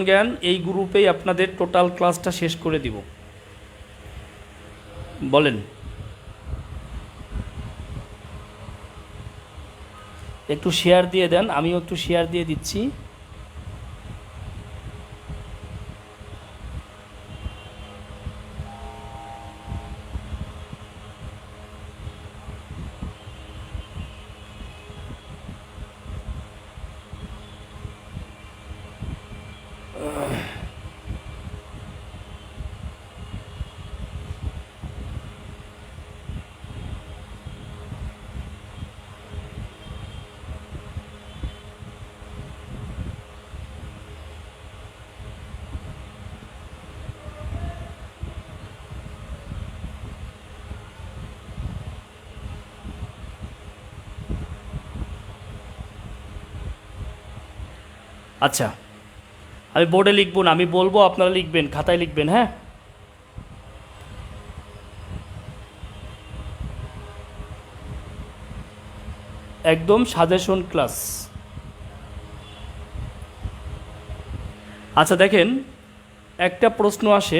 জ্ঞান এই গ্রুপেই আপনাদের টোটাল ক্লাসটা শেষ করে দিব। বলেন, একটু শেয়ার দিয়ে দেন, আমিও একটু শেয়ার দিয়ে দিচ্ছি। আচ্ছা, আমি বোর্ডে লিখবো না, আমি বলবো আপনারা লিখবেন, খাতায় লিখবেন। হ্যাঁ, একদম সাজেশন ক্লাস। আচ্ছা দেখেন, একটা প্রশ্ন আসে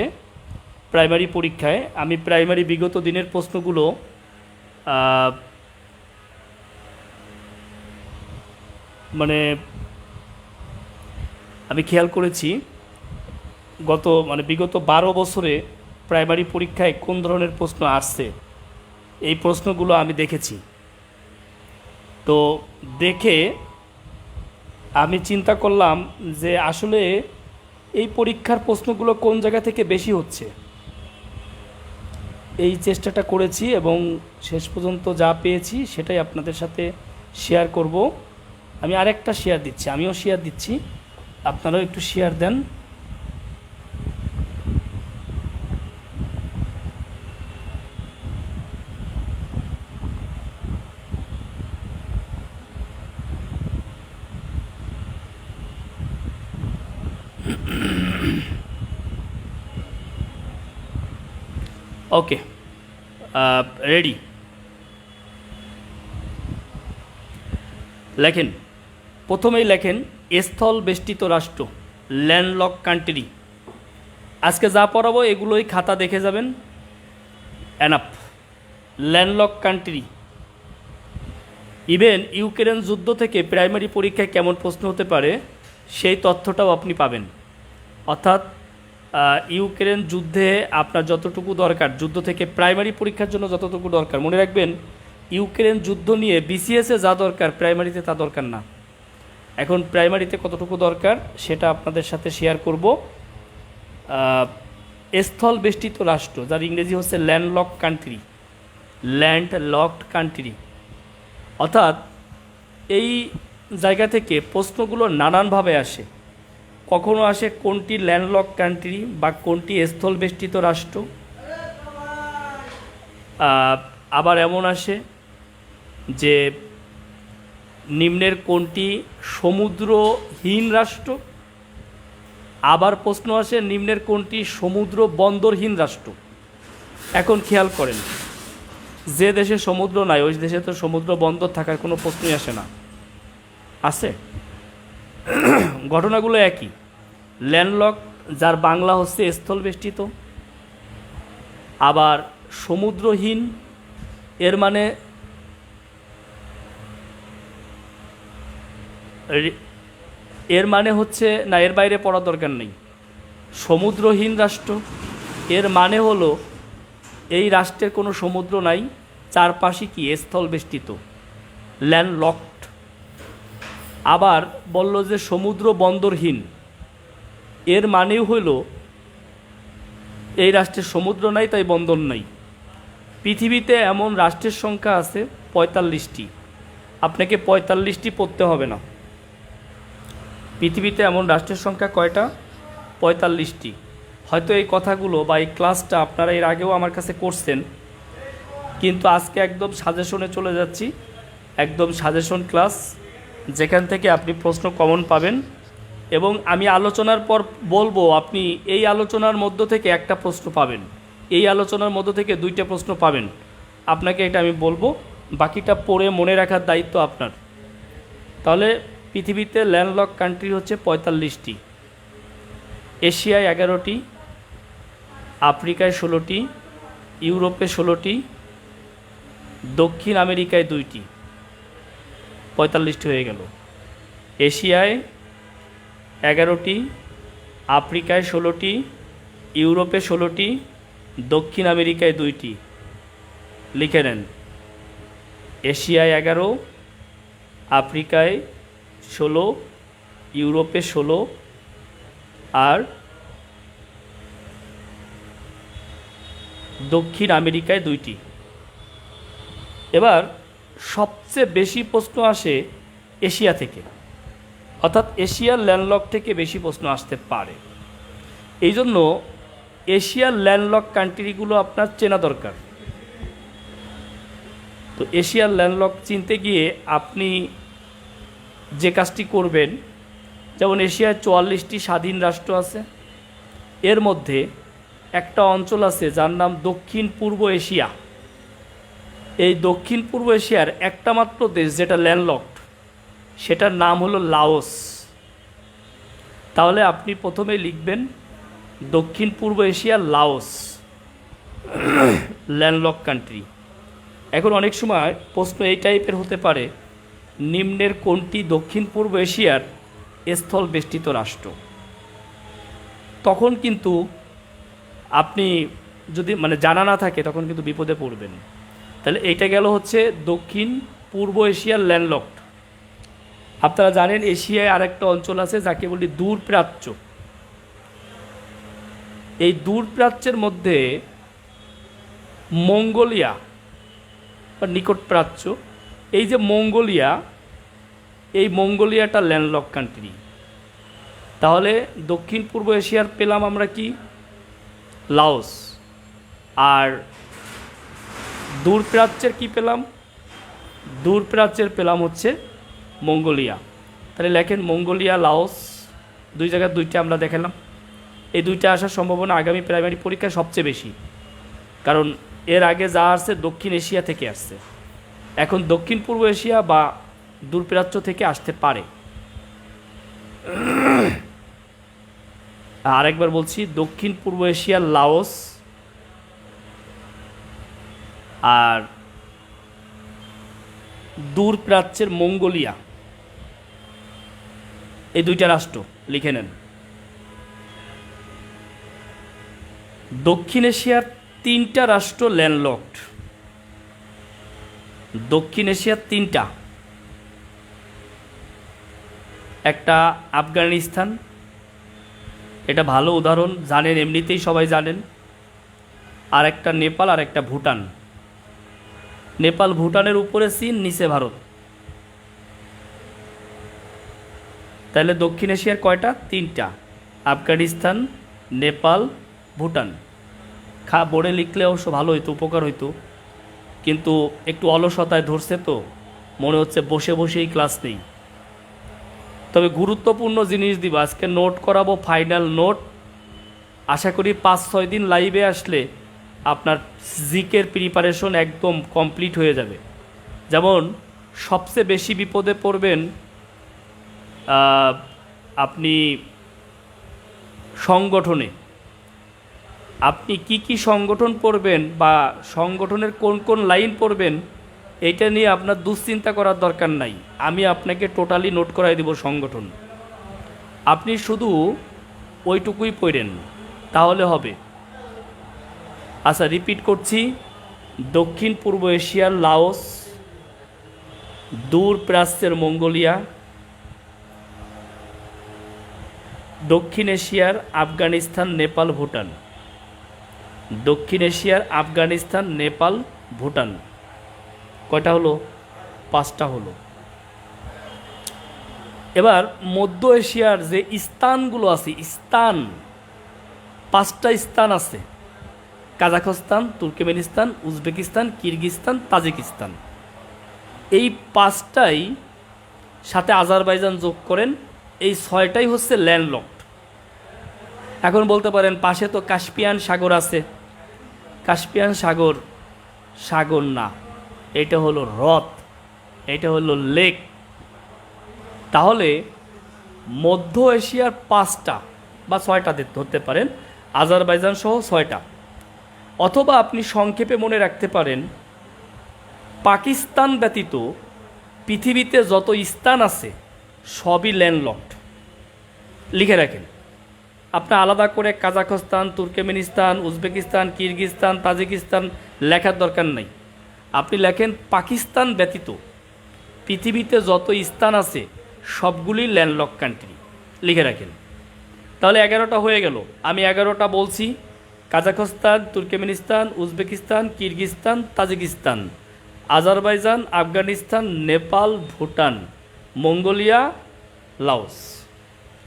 প্রাইমারি পরীক্ষায়। আমি প্রাইমারি বিগত দিনের প্রশ্নগুলো মানে আমি খেয়াল করেছি, বিগত 12 বছরে প্রাইমারি পরীক্ষায় কোন ধরনের প্রশ্ন আসছে এই প্রশ্নগুলো আমি দেখেছি। তো দেখে আমি চিন্তা করলাম যে আসলে এই পরীক্ষার প্রশ্নগুলো কোন জায়গা থেকে বেশি হচ্ছে। এই চেষ্টাটা করেছি এবং শেষ পর্যন্ত যা পেয়েছি সেটাই আপনাদের সাথে শেয়ার করব। আমি আরেকটা শেয়ার দিচ্ছি, আমিও শেয়ার দিচ্ছি, আপনারাও একটু শেয়ার দেন। ওকে, রেডি? লেখেন, প্রথমেই লেখেন স্থল বেষ্টিত রাষ্ট্র, ল্যান্ডলক কান্ট্রি। আজকে যা পড়াবো এগুলোই খাতা দেখে যাবেন, enough. Landlock country. Even Ukraine যুদ্ধ থেকে প্রাইমারি পরীক্ষায় কেমন প্রশ্ন হতে পারে সেই তথ্যটাও আপনি পাবেন। অর্থাৎ ইউক্রেন যুদ্ধে আপনার যতটুকু দরকার, যুদ্ধ থেকে প্রাইমারি পরীক্ষার জন্য যতটুকু দরকার, মনে রাখবেন ইউক্রেন যুদ্ধ নিয়ে বিসিএসে যা দরকার প্রাইমারিতে তা দরকার না। এখন প্রাইমারিতে কতটুকু দরকার সেটা আপনাদের সাথে শেয়ার করব। স্থল বেষ্টিত রাষ্ট্র, যার ইংরেজি হচ্ছে ল্যান্ডলক কান্ট্রি, ল্যান্ডলকড কান্ট্রি। অর্থাৎ এই জায়গা থেকে প্রশ্নগুলো নানানভাবে আসে। কখনো আসে কোনটি ল্যান্ডলক কান্ট্রি বা কোনটি স্থলবেষ্টিত রাষ্ট্র, আবার এমন আসে যে নিম্নের কোনটি সমুদ্রহীন রাষ্ট্র, আবার প্রশ্ন আসে নিম্নের কোনটি সমুদ্র বন্দরহীন রাষ্ট্র। এখন খেয়াল করেন, যে দেশে সমুদ্র নাই ওই দেশে তো সমুদ্র বন্দর থাকার কোনো প্রশ্নই আসে না। আছে? ঘটনাগুলো একই। ল্যান্ডলক, যার বাংলা হচ্ছে স্থলবেষ্টিত, আবার সমুদ্রহীন এর মানে হচ্ছে না, এর বাইরে পড়ার দরকার নেই। সমুদ্রহীন রাষ্ট্র এর মানে হলো এই রাষ্ট্রের কোনো সমুদ্র নাই, চারপাশে কি স্থলবেষ্টিত, ল্যান্ডলকড। আবার বলল যে সমুদ্র বন্দরহীন, এর মানেও হইল এই রাষ্ট্রের সমুদ্র নাই তাই বন্দর নাই। পৃথিবীতে এমন রাষ্ট্রের সংখ্যা আছে 45টি। আপনাকে 45টি পড়তে হবে না। পৃথিবীতে এমন রাষ্ট্রের সংখ্যা কয়টা? 45টি। হয়তো এই কথাগুলো বা এই ক্লাসটা আপনারা এর আগেও আমার কাছে করছেন, কিন্তু আজকে একদম সাজেশনে চলে যাচ্ছি। একদম সাজেশন ক্লাস, যেখান থেকে আপনি প্রশ্ন কমন পাবেন। এবং আমি আলোচনার পর বলবো আপনি এই আলোচনার মধ্য থেকে একটা প্রশ্ন পাবেন, এই আলোচনার মধ্য থেকে 2টা প্রশ্ন পাবেন। আপনাকে এটা আমি বলবো, বাকিটা পড়ে মনে রাখার দায়িত্ব আপনার। তাহলে পৃথিবীতে ল্যান্ডলক কান্ট্রি হচ্ছে 45টি। এশিয়ায় 11টি, আফ্রিকায় 16টি, ইউরোপে 16টি, দক্ষিণ আমেরিকায় 2টি, 45টি হয়ে গেল। এশিয়ায় 11টি, আফ্রিকায় 16টি, ইউরোপে 16টি, দক্ষিণ আমেরিকায় 2টি। লিখে নেন, এশিয়ায় 11, আফ্রিকায় 16, ইউরোপে 16 আর দক্ষিণ আমেরিকায় 2টি। এবার সবচেয়ে বেশি প্রশ্ন আসে এশিয়া থেকে, অর্থাৎ এশিয়ার ল্যান্ডলক থেকে বেশি প্রশ্ন আসতে পারে। এই জন্য এশিয়ার ল্যান্ডলক কান্ট্রিগুলো আপনার চেনা দরকার। তো এশিয়ার ল্যান্ডলক চিনতে গিয়ে আপনি যে কাজটি করবেন, যেমন এশিয়ায় 44টি স্বাধীন রাষ্ট্র আছে, এর মধ্যে একটা অঞ্চল আছে যার নাম দক্ষিণ পূর্ব এশিয়া। এই দক্ষিণ পূর্ব এশিয়ার একটা মাত্র দেশ যেটা ল্যান্ডলকড, সেটার নাম হলো লাওস। তাহলে আপনি প্রথমে লিখবেন দক্ষিণ পূর্ব এশিয়ার লাওস, ল্যান্ডলক কান্ট্রি। এখন অনেক সময় প্রশ্ন এই টাইপের হতে পারে, নিম্নের কোনটি দক্ষিণ পূর্ব এশিয়ার স্থল বেষ্টিত রাষ্ট্র? তখন কিন্তু আপনি যদি জানা না থাকে তখন কিন্তু বিপদে পড়বেন। তাহলে এইটা গেল হচ্ছে দক্ষিণ পূর্ব এশিয়ার ল্যান্ডলকড। আপনারা জানেন এশিয়ায় আরেকটা অঞ্চল আছে যাকে বলি দূরপ্রাচ্য। এই দূরপ্রাচ্যের মধ্যে মঙ্গোলিয়া বা নিকট প্রাচ্য, এই যে মঙ্গোলিয়া, এই মঙ্গোলিয়াটা ল্যান্ডলক কান্ট্রি। তাহলে দক্ষিণ পূর্ব এশিয়ার পেলাম আমরা কি? লাওস। আর দূরপ্রাচ্যের কি পেলাম? দূরপ্রাচ্যের পেলাম হচ্ছে মঙ্গোলিয়া। তাহলে লেখেন মঙ্গোলিয়া, লাওস, দুই জায়গায় 2টা আমরা দেখালাম। এই 2টা আসার সম্ভাবনা আগামী প্রাইমারি পরীক্ষায় সবচেয়ে বেশি, কারণ এর আগে যা আসছে দক্ষিণ এশিয়া থেকে আসছে, এখন দক্ষিণ পূর্ব এশিয়া বা দূরপ্রাচ্য থেকে আসতে পারে। আরেকবার বলছি, দক্ষিণ পূর্ব এশিয়ার লাওস আর দূরপ্রাচ্যের মঙ্গোলিয়া, এই 2টা রাষ্ট্র লিখে নেন। দক্ষিণ এশিয়ার 3টা রাষ্ট্র ল্যান্ডলকড। দক্ষিণ এশিয়ার 3টা, একটা আফগানিস্তান, এটা ভালো উদাহরণ, জানেন এমনিতেই সবাই জানেন। আর একটা নেপাল, আর একটা ভুটান। নেপাল ভুটানের উপরে চীন, নিচে ভারত। তাহলে দক্ষিণ এশিয়ার কয়টা? 3টা, আফগানিস্তান, নেপাল, ভুটান। বোর্ডে লিখলে অবশ্য ভালো হইতো, উপকার হইতো, কিন্তু একটু অলসতায় ধরছে তো মনে হচ্ছে বসে বসেই ক্লাস নেই। তবে গুরুত্বপূর্ণ জিনিস দিব, আজকে নোট করাবো, ফাইনাল নোট। আশা করি 5-6 দিন লাইভে আসলে আপনার জিকের প্রিপারেশন একদম কমপ্লিট হয়ে যাবে। যেমন সবচেয়ে বেশি বিপদে পড়বেন আপনি সংগঠনে। আপনি কি কি সংগঠন পড়বেন বা সংগঠনের কোন কোন লাইন পড়বেন, এইটা নিয়ে আপনার দুশ্চিন্তা করার দরকার নাই। আমি আপনাকে টোটালি নোট করাই দেব সংগঠন, আপনি শুধু ওইটুকুই পড়েন তাহলে হবে। আচ্ছা, রিপিট করছি, দক্ষিণ পূর্ব এশিয়ার লাওস, দূরপ্রাচ্যের মঙ্গোলিয়া, দক্ষিণ এশিয়ার আফগানিস্তান, নেপাল, ভুটান। দক্ষিণ এশিয়ার আফগানিস্তান, নেপাল, ভুটান। কয়টা হলো? 5টা হলো। এবার মধ্য এশিয়ার যে স্থানগুলো আছে, স্থান 5টা স্থান আছে, Kazakhstan, Turkmenistan, Uzbekistan, Kyrgyzstan, Tajikistan. এই 5টাই সাথে আজারবাইজান যোগ করেন, এই 6টাই হচ্ছে ল্যান্ডলকড। এখন বলতে পারেন পাশে তো কাস্পিয়ান সাগর আছে। কাস্পিয়ান সাগর সাগর না, এটা হলো হ্রদ, এটা হলো লেক। তাহলে মধ্য এশিয়ার 5টা বা 6টা ধরতে পারেন, আজারবাইজান সহ 6টা। অথবা আপনি সংক্ষেপে মনে রাখতে পারেন পাকিস্তান ব্যতীত পৃথিবীতে যত স্থান আছে সবই ল্যান্ডলকড। লিখে রাখেন। আপনার আলাদা করে Kazakhstan, Turkmenistan, Uzbekistan, Kyrgyzstan, Tajikistan লেখার দরকার নাই। আপনি লেখেন পাকিস্তান ব্যতীত পৃথিবীতে যত স্থান আছে সবগুলি ল্যান্ডলক কান্ট্রি। লিখে রাখেন। তাহলে 11টা হয়ে গেল। আমি 11টা বলছি: Kazakhstan, Turkmenistan, Uzbekistan, Kyrgyzstan, Tajikistan, Azerbaijan, Afghanistan, Nepal, Bhutan, Mongolia, Laos.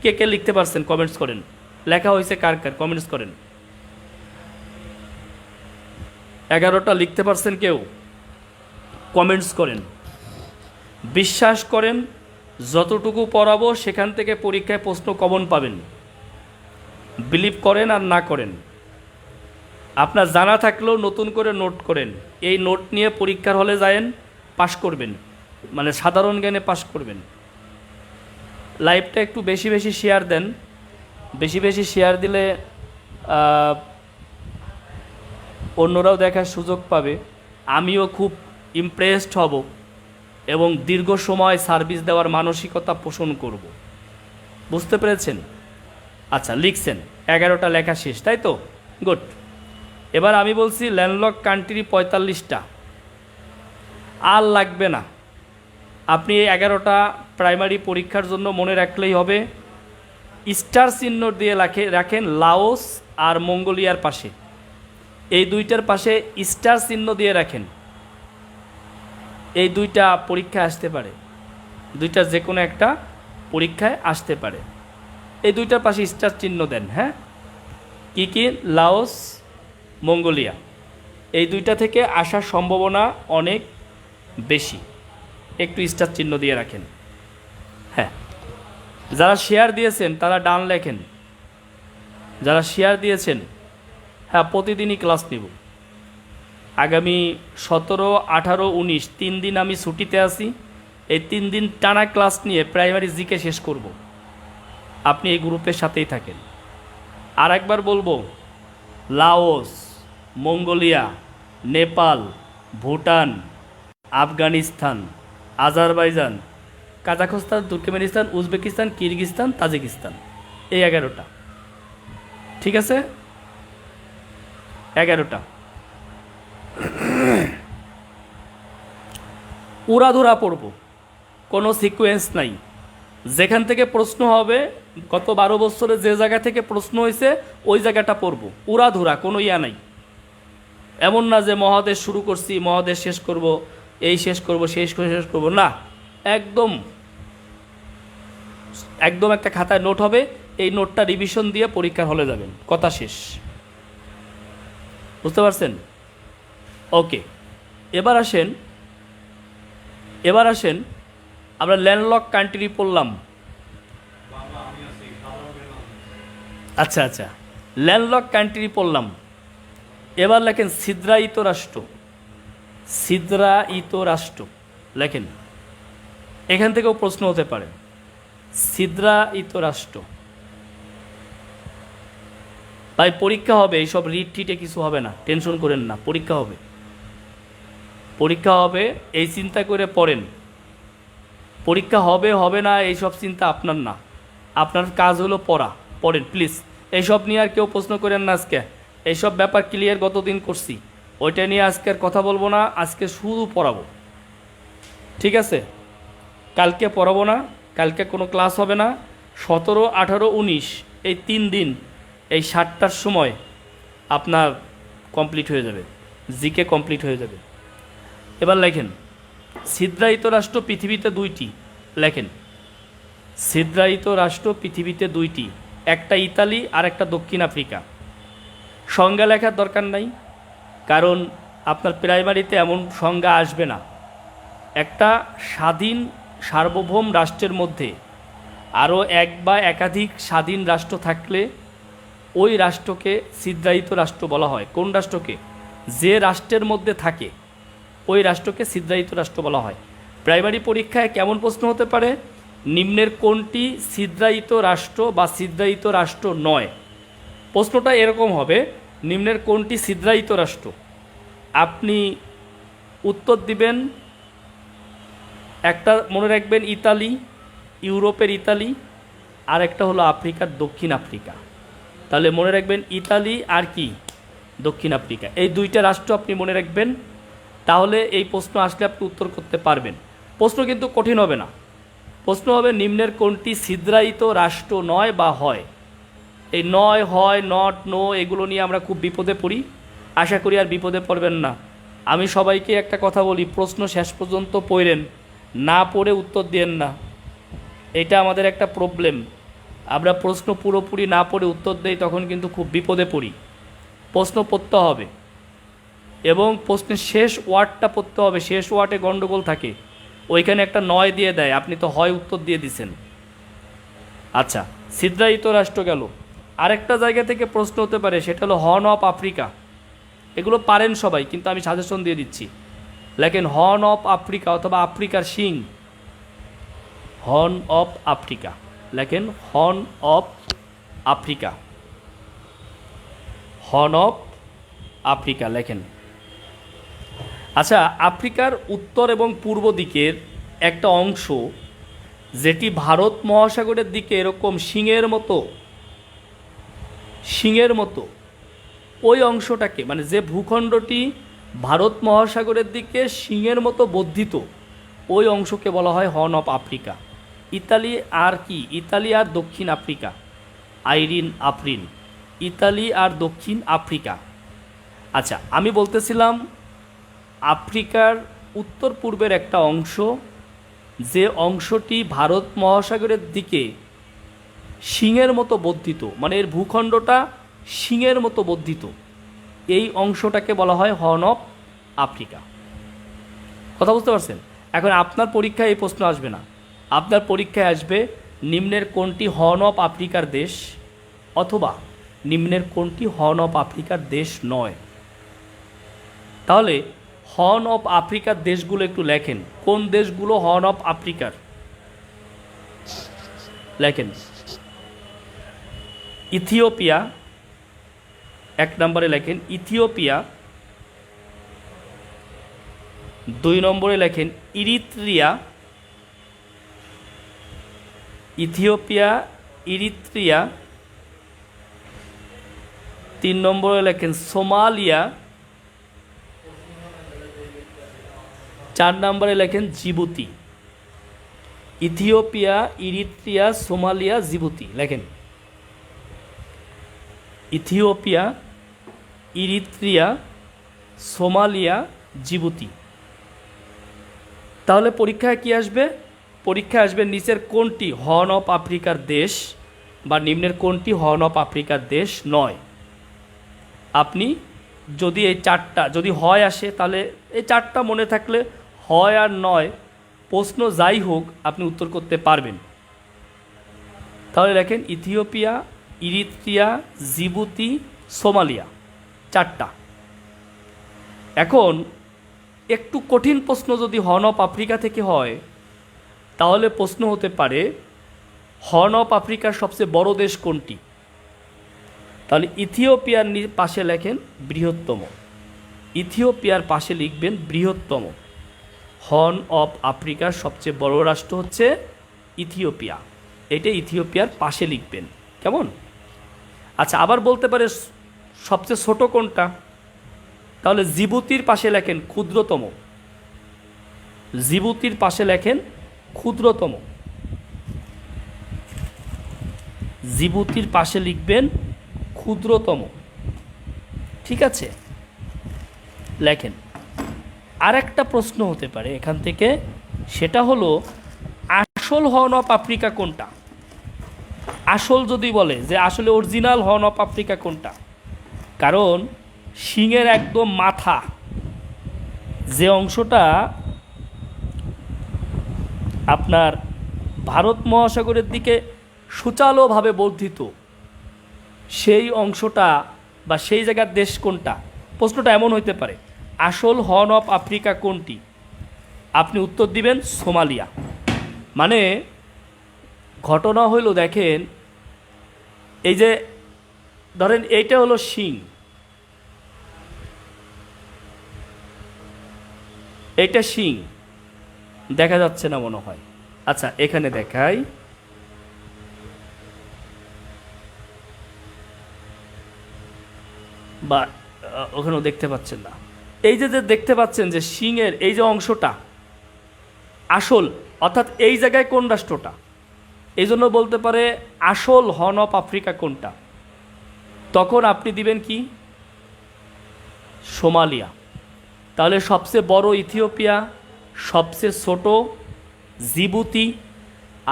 কে কে লিখতে পারছেন কমেন্টস করেন। লেখা হয়েছে কার কার কমেন্টস করেন। 11টা লিখতে পারছেন কেউ? কমেন্টস করেন। বিশ্বাস করেন যতটুকু পড়াবো সেখান থেকে পরীক্ষায় প্রশ্ন কমন পাবেন। বিলিভ করেন আর না করেন, আপনার জানা থাকলেও নতুন করে নোট করেন। এই নোট নিয়ে পরীক্ষার হলে যায়েন, পাশ করবেন, মানে সাধারণ জ্ঞানে পাশ করবেন। লাইভটা একটু বেশি বেশি শেয়ার দেন। বেশি বেশি শেয়ার দিলে অন্যরাও দেখার সুযোগ পাবে। আমিও খুব ইমপ্রেসড হব এবং দীর্ঘ সময় সার্ভিস দেওয়ার মানসিকতা পোষণ করব। বুঝতে পেরেছেন? আচ্ছা, লিখছেন। 11টা লেখা শেষ, তাই তো? গুড। এবার আমি বলছি ল্যান্ডলক কান্ট্রি 45টা। আর লাগবে না। আপনি এই 11টা প্রাইমারি পরীক্ষার জন্য মনে রাখলেই হবে। স্টার চিহ্ন দিয়ে রাখেন লাওস আর মঙ্গোলিয়ার পাশে। এই দুইটার পাশে স্টার চিহ্ন দিয়ে রাখেন। এই দুইটা পরীক্ষায় আসতে পারে, দুইটা যে কোনো একটা পরীক্ষায় আসতে পারে। এই দুইটার পাশে স্টার চিহ্ন দেন। হ্যাঁ, কি কি? Laos, Mongolia. এই দুইটা থেকে আসার সম্ভাবনা অনেক বেশি। একটু স্টার চিহ্ন দিয়ে রাখেন। হ্যাঁ, যারা শেয়ার দিয়েছেন তারা ডান লেখেন। যারা শেয়ার দিয়েছেন, হ্যাঁ, প্রতিদিনই ক্লাস নেব। আগামী 17, 18, 19 3 দিন আমি ছুটিতে আছি। এই 3 দিন টানা ক্লাস নিয়ে প্রাইমারি জিকে শেষ করব। আপনি এই গ্রুপের সাথেই থাকেন। আর একবার বলবো, Laos, Mongolia, Nepal, Bhutan, Afghanistan, Azerbaijan, Kazakhstan, Turkmenistan, Uzbekistan, Kyrgyzstan, Tajikistan. এই 11টা। ঠিক আছে? 11টা। উড়াধুরা পড়ব, কোনো সিকোয়েন্স নাই। যেখান থেকে প্রশ্ন হবে, গত 12 বছরে যে জায়গা থেকে প্রশ্ন হয়েছে ওই জায়গাটা পড়ব। উড়াধুরা, কোনো ইয়া নাই। এমন না যে মহাদেশ শুরু করছি, মহাদেশ শেষ করব, এই শেষ করব, শেষ করব না। একদম একদম একটা খাতায় নোট হবে। এই নোটটা রিভিশন দিয়ে পরীক্ষার হলে যাবেন। কথা শেষ। বুঝতে পারছেন? ওকে। এবার আসেন আমরা ল্যান্ডলক কান্ট্রি পড়লাম। আচ্ছা, ল্যান্ডলক কান্ট্রি পড়লাম। এবার লেখেন ছিদ্রায়িত রাষ্ট্র। ছিদ্রায়িত রাষ্ট্র লেখেন। এখান থেকেও প্রশ্ন হতে পারে। ছিদ্রায়িত রাষ্ট্র। ভাই পরীক্ষা হবে, এইসব রিট টিটে কিছু হবে না, টেনশন করেন না। পরীক্ষা হবে, পরীক্ষা হবে, এই চিন্তা করে পড়েন। পরীক্ষা হবে হবে না এইসব চিন্তা আপনার না। আপনার কাজ হলো পড়া। পড়েন প্লিজ। এইসব নিয়ে আর কেউ প্রশ্ন করেন না। আজকে এইসব ব্যাপার ক্লিয়ার গতদিন করছি, ওইটা নিয়ে আজকে আর কথা বলবো না। আজকে শুধু পড়াবো, ঠিক আছে? কালকে পড়াবো না, কালকে কোনো ক্লাস হবে না। 17, 18, 19 এই 3 দিন এই 7টার সময় আপনার কমপ্লিট হয়ে যাবে, জিকে কমপ্লিট হয়ে যাবে। এবার লেখেন ছিদ্রায়িত রাষ্ট্র পৃথিবীতে 2টি। লেখেন ছিদ্রায়িত রাষ্ট্র পৃথিবীতে 2টি, একটা ইতালি আর একটা দক্ষিণ আফ্রিকা। সংজ্ঞা লেখার দরকার নাই, কারণ আপনার প্রাইমারিতে এমন সংজ্ঞা আসবে না। একটা স্বাধীন সার্বভৌম রাষ্ট্রের মধ্যে আরও এক বা একাধিক স্বাধীন রাষ্ট্র থাকলে ওই রাষ্ট্রকে ছিদ্রায়িত রাষ্ট্র বলা হয়। কোন রাষ্ট্রকে? যে রাষ্ট্রের মধ্যে থাকে ওই রাষ্ট্রকে ছিদ্রায়িত রাষ্ট্র বলা হয়। প্রাইমারি পরীক্ষায় কেমন প্রশ্ন হতে পারে? নিম্নের কোনটি ছিদ্রায়িত রাষ্ট্র বা ছিদ্রায়িত রাষ্ট্র নয়? প্রশ্নটা এরকম হবে, নিম্নের কোনটি ছিদ্রায়িত রাষ্ট্র? আপনি উত্তর দিবেন, একটা মনে রাখবেন ইতালি, ইউরোপের ইতালি, আর একটা হলো আফ্রিকার দক্ষিণ আফ্রিকা। তাহলে মনে রাখবেন ইতালি আর কি দক্ষিণ আফ্রিকা, এই দুইটা রাষ্ট্র আপনি মনে রাখবেন। তাহলে এই প্রশ্ন আসলে আপনি উত্তর করতে পারবেন। প্রশ্ন কিন্তু কঠিন হবে না, প্রশ্ন হবে নিম্নের কোনটি ছিদ্রায়িত রাষ্ট্র নয় বা হয়। এই নয়, হয়, নট, নো এগুলো নিয়ে আমরা খুব বিপদে পড়ি। আশা করি আর বিপদে পড়বেন না। আমি সবাইকে একটা কথা বলি, প্রশ্ন শেষ পর্যন্ত পড়েন, না পড়ে উত্তর দেন না। এটা আমাদের একটা প্রবলেম। আমরা প্রশ্ন পুরোপুরি না পড়ে উত্তর দেই, তখন কিন্তু খুব বিপদে পড়ি। প্রশ্ন পড়তে হবে এবং প্রশ্নের শেষ ওয়ার্ডটা পড়তে হবে। শেষ ওয়ার্ডে গণ্ডগোল থাকে, ওইখানে একটা নয় দিয়ে দেয়, আপনি তো হয় উত্তর দিয়ে দিছেন। আচ্ছা, ছিদ্রায়িত রাষ্ট্র গেল। আরেকটা জায়গা থেকে প্রশ্ন হতে পারে, সেটা হলো হর্ন অফ আফ্রিকা। এগুলো পারেন সবাই, কিন্তু আমি সাজেশন দিয়ে দিচ্ছি। লেখেন হর্ন অফ আফ্রিকা অথবা আফ্রিকার শিং। হর্ন অফ আফ্রিকা লেখেন, horn of Africa, horn of Africa লেখেন। আচ্ছা, আফ্রিকার উত্তর এবং পূর্ব দিকের একটা অংশ যেটি ভারত মহাসাগরের দিকে এরকম শিংয়ের মতো ওই অংশটাকে, মানে যে ভূখণ্ডটি ভারত মহাসাগরের দিকে শিংয়ের মতো বর্ধিত, ওই অংশকে বলা হয় হর্ন অফ আফ্রিকা। ইতালি আর কি, ইতালি আর দক্ষিণ আফ্রিকা, আফরিন, ইতালি আর দক্ষিণ আফ্রিকা। আচ্ছা, আমি বলতেছিলাম আফ্রিকার উত্তর পূর্বের একটা অংশ, যে অংশটি ভারত মহাসাগরের দিকে শিংয়ের মতো বর্ধিত, মানে এর ভূখণ্ডটা শিংয়ের মতো বর্ধিত, এই অংশটাকে বলা হয় হর্ন অফ আফ্রিকা। কথা বুঝতে পারছেন? এখন আপনার পরীক্ষায় এই প্রশ্ন আসবে না, আপনার পরীক্ষায় আসবে নিম্নের কোনটি হর্ন অফ আফ্রিকার দেশ, অথবা নিম্নের কোনটি হর্ন অফ আফ্রিকার দেশ নয়। তাহলে হর্ন অফ আফ্রিকার দেশগুলো একটু লেখেন, কোন দেশগুলো হর্ন অফ আফ্রিকার লেখেন। ইথিওপিয়া এক নম্বরে লেখেন, ইথিওপিয়া। 2 নম্বরে লেখেন ইরিত্রিয়া, ইথিওপিয়া, ইরিত্রিয়া। 3 নম্বরে লেখেন সোমালিয়া। 4 নম্বরে লেখেন Djibouti. Ethiopia, Eritrea, Somalia, Djibouti লেখেন। Ethiopia, Eritrea, Somalia, Djibouti. তাহলে পরীক্ষায় কি আসবে? পরীক্ষায় আসবে নিচের কোনটি হর্ন অফ আফ্রিকার দেশ, বা নিম্নের কোনটি হর্ন অফ আফ্রিকার দেশ নয়। আপনি যদি এই চারটা যদি হয় আসে, তাহলে এই চারটা মনে থাকলে হয় আর নয়, প্রশ্ন যাই হোক আপনি উত্তর করতে পারবেন। তাহলে দেখেন ইথিওপিয়া, ইরিত্রিয়া, জিবুতি, সোমালিয়া, চারটা। এখন একটু কঠিন প্রশ্ন যদি হর্ন অফ আফ্রিকা থেকে হয়, তাহলে প্রশ্ন হতে পারে হর্ন অফ আফ্রিকার সবচেয়ে বড় দেশ কোনটি। তাহলে ইথিওপিয়ার পাশে লেখেন বৃহত্তম, ইথিওপিয়ার পাশে লিখবেন বৃহত্তম। হর্ন অফ আফ্রিকার সবচেয়ে বড় রাষ্ট্র হচ্ছে ইথিওপিয়া, এটা ইথিওপিয়ার পাশে লিখবেন, কেমন? আচ্ছা, আবার বলতে পারে সবচেয়ে ছোট কোনটা, তাহলে জিবুতির পাশে লেখেন ক্ষুদ্রতম, জিবুতির পাশে লেখেন ক্ষুদ্রতম, জিবুতির পাশে লিখবেন ক্ষুদ্রতম, ঠিক আছে? লেখেন। আর একটা প্রশ্ন হতে পারে এখান থেকে, সেটা হলো আসল হর্ন অফ আফ্রিকা কোনটা। আসল যদি বলে যে আসলে অরিজিনাল হর্ন অফ আফ্রিকা কোনটা, কারণ শিংয়ের একদম মাথা, যে অংশটা আপনার ভারত মহাসাগরের দিকে সুচালোভাবে বর্ধিত, সেই অংশটা বা সেই জায়গার দেশ কোনটা। প্রশ্নটা এমন হইতে পারে, আসল হর্ন অফ আফ্রিকা কোনটি? আপনি উত্তর দিবেন সোমালিয়া। মানে ঘটনা হইল, দেখেন এই যে ধরেন এইটা হলো শিং, এইটা শিং, দেখা যাচ্ছে না মনে হয়। আচ্ছা এখানে দেখাই, বা ওখানেও দেখতে পাচ্ছেন না। এই যে যে দেখতে পাচ্ছেন যে শিংয়ের এই যে অংশটা আসল, অর্থাৎ এই জায়গায় কোন রাষ্ট্রটা, এই জন্য বলতে পারে আসল হর্ন অফ আফ্রিকা কোনটা, তখন আপনি দিবেন কি সোমালিয়া। তাহলে সবচেয়ে বড় ইথিওপিয়া, সবচেয়ে ছোট জিবুতি,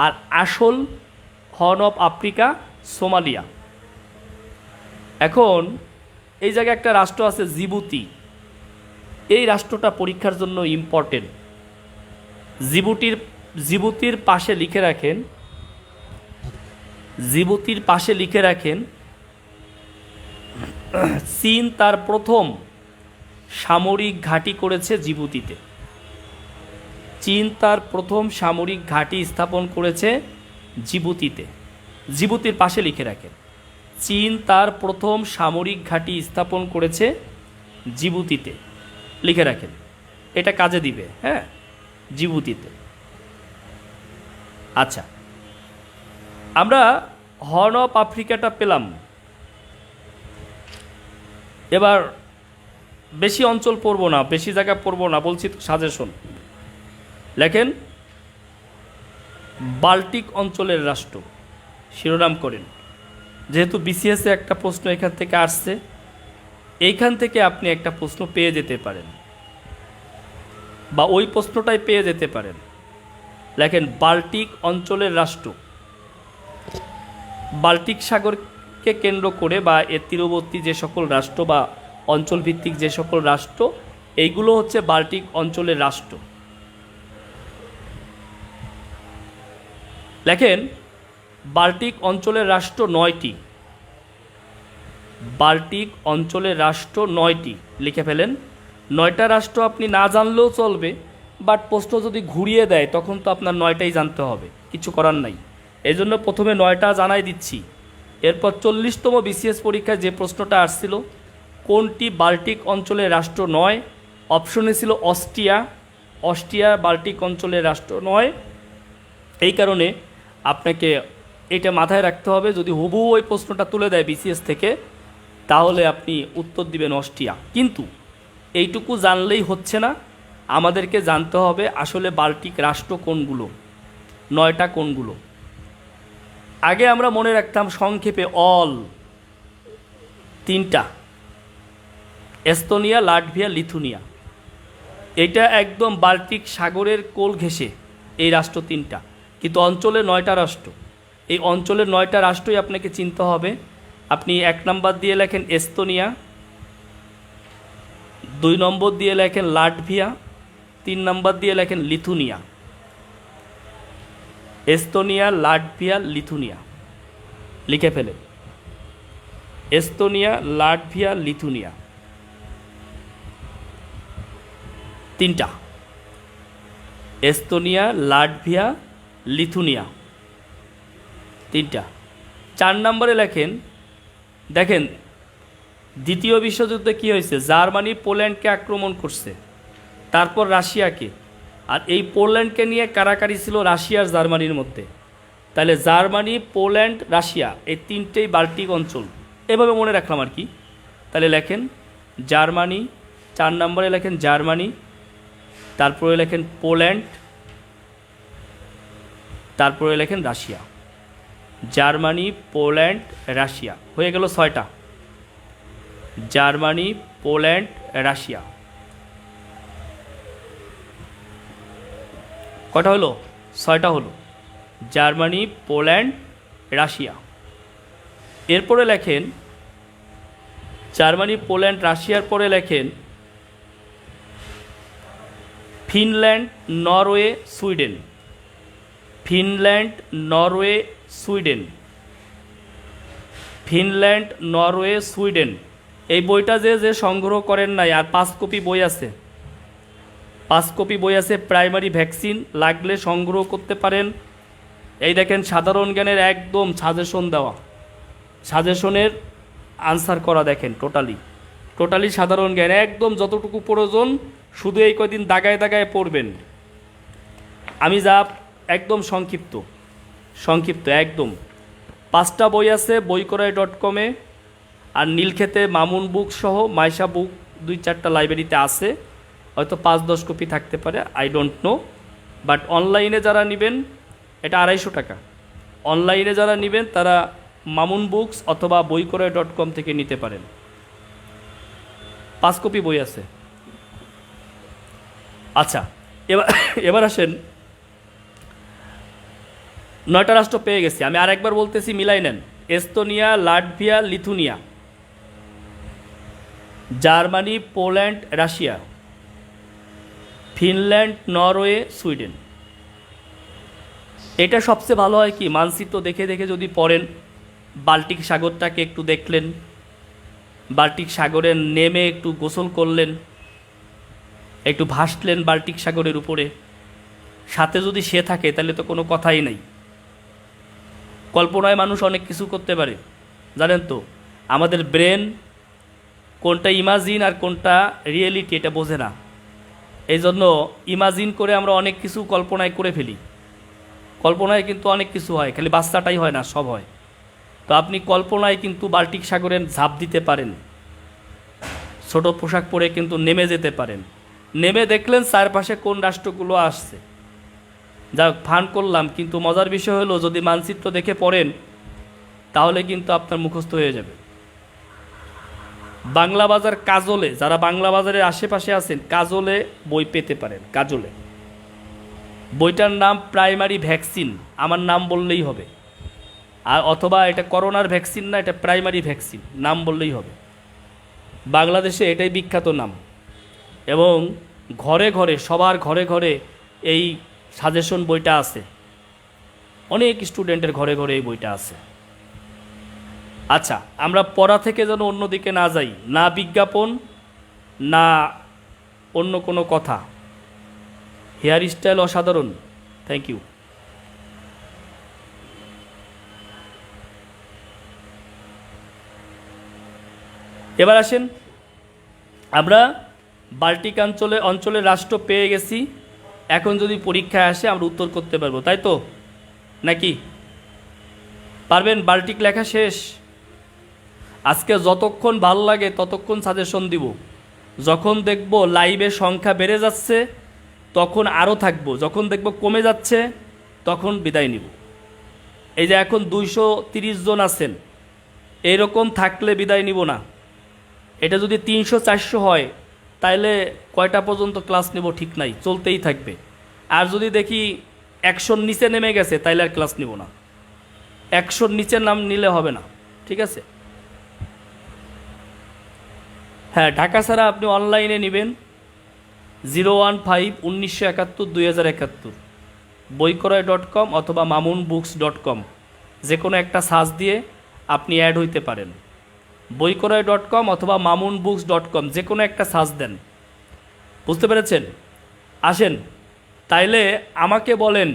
আর আসল হর্ন অফ আফ্রিকা সোমালিয়া। এখন এই জায়গায় একটা রাষ্ট্র আছে জিবুতি, এই রাষ্ট্রটা পরীক্ষার জন্য ইম্পর্টেন্ট। জিবুতির পাশে লিখে রাখেন, জিবুতির পাশে লিখে রাখেন চীন তার প্রথম সামরিক ঘাঁটি করেছে জিবুতিতে। চীন তার প্রথম সামরিক ঘাঁটি স্থাপন করেছে জিবুতিতে। জিবুতির পাশে লিখে রাখেন চীন তার প্রথম সামরিক ঘাঁটি স্থাপন করেছে জিবুতিতে, লিখে রাখেন, এটা কাজে দিবে। হ্যাঁ, জিবুতিতে। আচ্ছা, আমরা হর্ন অফ আফ্রিকাটা পেলাম। এবার বেশি অঞ্চল পড়বো না, বেশি জায়গা পড়বো না, বলছি তো সাজেশন। লেখেন বাল্টিক অঞ্চলের রাষ্ট্র, শিরোনাম করেন। যেহেতু বিসিএসে একটা প্রশ্ন এখান থেকে আসছে, এইখান থেকে আপনি একটা প্রশ্ন পেয়ে যেতে পারেন, বা ওই প্রশ্নটাই পেয়ে যেতে পারেন। লেখেন বাল্টিক অঞ্চলের রাষ্ট্র। বাল্টিক সাগরকে কেন্দ্র করে বা এর তীরবর্তী যে সকল রাষ্ট্র বা অঞ্চলভিত্তিক যে সকল রাষ্ট্র, এইগুলো হচ্ছে বাল্টিক অঞ্চলের রাষ্ট্র। লেখেন বাল্টিক অঞ্চলের রাষ্ট্র 9টি। বাল্টিক অঞ্চলের রাষ্ট্র 9টি, লিখে ফেলেন। 9টা রাষ্ট্র আপনি না জানলেও চলবে, বাট প্রশ্ন যদি ঘুরিয়ে দেয় তখন তো আপনার 9টাই জানতে হবে, কিছু করার নাই। এই জন্য প্রথমে 9টা জানাই দিচ্ছি। এরপর 40তম বিসিএস পরীক্ষায় যে প্রশ্নটা আসছিল, কোনটি বাল্টিক অঞ্চলের রাষ্ট্র নয়, অপশনে ছিল অস্ট্রিয়া। অস্ট্রিয়া বাল্টিক অঞ্চলের রাষ্ট্র নয়। এই কারণে আপনাকে এটা মাথায় রাখতে হবে, যদি হুবহু ওই প্রশ্নটা তুলে দেয় বিসিএস থেকে, তাহলে আপনি উত্তর দিবেন অস্ট্রিয়া। কিন্তু এইটুকু জানলেই হচ্ছে না, আমাদেরকে জানতে হবে আসলে বাল্টিক রাষ্ট্র কোনগুলো, 9টা কোনগুলো। আগে আমরা মনে রাখতাম সংক্ষেপে অল, 3টা, এস্তোনিয়া, লাটভিয়া, লিথুনিয়া। এটা একদম বাল্টিক সাগরের কোল ঘেঁষে এই রাষ্ট্র 3টা, কিন্তু অঞ্চলে 9টা রাষ্ট্র। এই অঞ্চলের 9টা রাষ্ট্রই আপনাকে চিনতে হবে। আপনি 1 নম্বর দিয়ে লেখেন এস্তোনিয়া, 2 নম্বর দিয়ে লেখেন লাটভিয়া, 3 নম্বর দিয়ে লেখেন লিথুনিয়া। এস্তোনিয়া, লাটভিয়া, লিথুনিয়া, লিখে ফেলেন। এস্তোনিয়া, লাটভিয়া, লিথুনিয়া, 3টা। এস্তোনিয়া, লাটভিয়া, লিথুনিয়া, 3টা। 4 নম্বরে লেখেন, দেখেন দ্বিতীয় বিশ্বযুদ্ধে কী হয়েছে, জার্মানি পোল্যান্ডকে আক্রমণ করছে, তারপর রাশিয়াকে। আর এই পোল্যান্ডকে নিয়ে কারাকারি ছিল রাশিয়ার জার্মানির মধ্যে। তাহলে জার্মানি, পোল্যান্ড, রাশিয়া, এই 3টেই বাল্টিক অঞ্চল। এভাবে মনে রাখলাম আর কি। তাহলে লেখেন জার্মানি, 4 নম্বরে লেখেন জার্মানি, তারপরে লেখেন পোল্যান্ড, তারপরে লেখেন রাশিয়া। জার্মানি, পোল্যান্ড, রাশিয়া, হয়ে গেল 6টা। জার্মানি, পোল্যান্ড, রাশিয়া, কটা হলো? 6টা হলো। Germany, Poland, Russia. এরপরে লেখেন জার্মানি, পোল্যান্ড, রাশিয়ার পরে লেখেন Finland, Norway, Sweden. Finland, Norway, Sweden. Finland, Norway, Sweden. এই বইটা যে সংগ্রহ করেন নাই, আর 5 কপি বই আছে, 5 কপি বই আছে। প্রাইমারি ভ্যাকসিন লাগলে সংগ্রহ করতে পারেন। এই দেখেন সাধারণ জ্ঞানের একদম সাজেশন দেওয়া, সাজেশনের আনসার করা, দেখেন টোটালি সাধারণ জ্ঞান একদম যতটুকু প্রয়োজন, শুধু এই কয়দিন দাগায় দাগায় পড়বেন। আমি যা একদম সংক্ষিপ্ত একদম 5টা বই আছে boykorai.com-এ, আর নীলক্ষেতে মামুন বুক সহ মাইশা বুক 2-4টা লাইব্রেরিতে আছে, হয়তো 5-10 কপি থাকতে পারে, আই ডোন্ট নো। বাট অনলাইনে যারা নেবেন এটা 250 টাকা। অনলাইনে যারা নেবেন তারা মামুন বুকস অথবা boykorai.com থেকে নিতে পারেন। 5 কপি বই আছে। আচ্ছা, এবার আসেন, 9টা রাষ্ট্র পেয়ে গেছি। আমি আরেকবার বলতেছি, মিলাই নেন। Estonia, Latvia, Lithuania, Germany, Poland, Russia, Finland, Norway, Sweden. এটা সবচেয়ে ভালো হয় কি, মানচিত্র দেখে দেখে যদি পড়েন, বাল্টিক সাগরটাকে একটু দেখলেন, বাল্টিক সাগরে নেমে একটু গোসল করলেন, একটু ভাসলেন বাল্টিক সাগরের উপরে, সাথে যদি সে থাকে তাহলে তো কোনো কথাই নেই। কল্পনায় মানুষ অনেক কিছু করতে পারে, জানেন তো। আমাদের ব্রেন কোনটা ইমাজিন আর কোনটা রিয়েলিটি এটা বোঝে না। এই জন্য ইমাজিন করে আমরা অনেক কিছু কল্পনায় করে ফেলি। কল্পনায় কিন্তু অনেক কিছু হয়, খালি বাচ্চাটাই হয় না, সব হয়। তো আপনি কল্পনায় কিন্তু বাল্টিক সাগরে ঝাঁপ দিতে পারেন, ছোট পোশাক পরে কিন্তু নেমে যেতে পারেন। নেমে দেখলেন চারপাশে কোন রাষ্ট্রগুলো আসছে, যা ফান করলাম। কিন্তু মজার বিষয় হলো, যদি মানচিত্র দেখে পড়েন তাহলে কিন্তু আপনার মুখস্থ হয়ে যাবে। বাংলা বাজার কাজলে, যারা বাংলা বাজারের আশেপাশে আছেন, কাজলে বই পেতে পারেন। কাজলে বইটার নাম প্রাইমারি ভ্যাকসিন, আমার নাম বললেই হবে। আর অথবা এটা করোনার ভ্যাকসিন না, এটা প্রাইমারি ভ্যাকসিন, নাম বললেই হবে। বাংলাদেশে এটাই বিখ্যাত নাম, এবং ঘরে ঘরে, সবার ঘরে ঘরে এই সাজেশন বইটা আছে। অনেক স্টুডেন্টের ঘরে ঘরে এই বইটা আছে। আচ্ছা, আমরা পড়া থেকে যেন অন্যদিকে না যাই, না বিজ্ঞাপন, না অন্য কোনো কথা। হেয়ার স্টাইল অসাধারণ, থ্যাংক ইউ। এবার আসেন, আমরা বাল্টিক অঞ্চলের রাষ্ট্র পেয়ে গেছি। এখন যদি পরীক্ষায় আসে আমরা উত্তর করতে পারবো, তাই তো নাকি? পারবেন? বাল্টিক লেখা শেষ। আজকে যতক্ষণ ভাল লাগে ততক্ষণ সাজেশন দিব। যখন দেখব লাইভের সংখ্যা বেড়ে যাচ্ছে তখন আরও থাকবো, যখন দেখব কমে যাচ্ছে তখন বিদায় নিব। এই যে এখন 230 জন আছেন, এইরকম থাকলে বিদায় নিব না। এটা যদি 300-400 হয় তাইলে কয়টা পর্যন্ত ক্লাস নেব ঠিক নাই, চলতেই থাকবে। আর যদি দেখি 100-র নিচে নেমে গেছে তাইলে আর ক্লাস নিব না। 100-র নিচে নাম নিলে হবে না, ঠিক আছে? হ্যাঁ, ঢাকা ছাড়া আপনি অনলাইনে নেবেন 015-1971-2071 boykorai.com অথবা mamunbooks.com, যে কোনো একটা সার্চ দিয়ে আপনি অ্যাড হইতে পারেন। boykorai.com অথবা mamunbooks.com, যে কোনো একটা সার্চ দেন। বুঝতে পেরেছেন? আসেন, তাইলে আমাকে বলেন,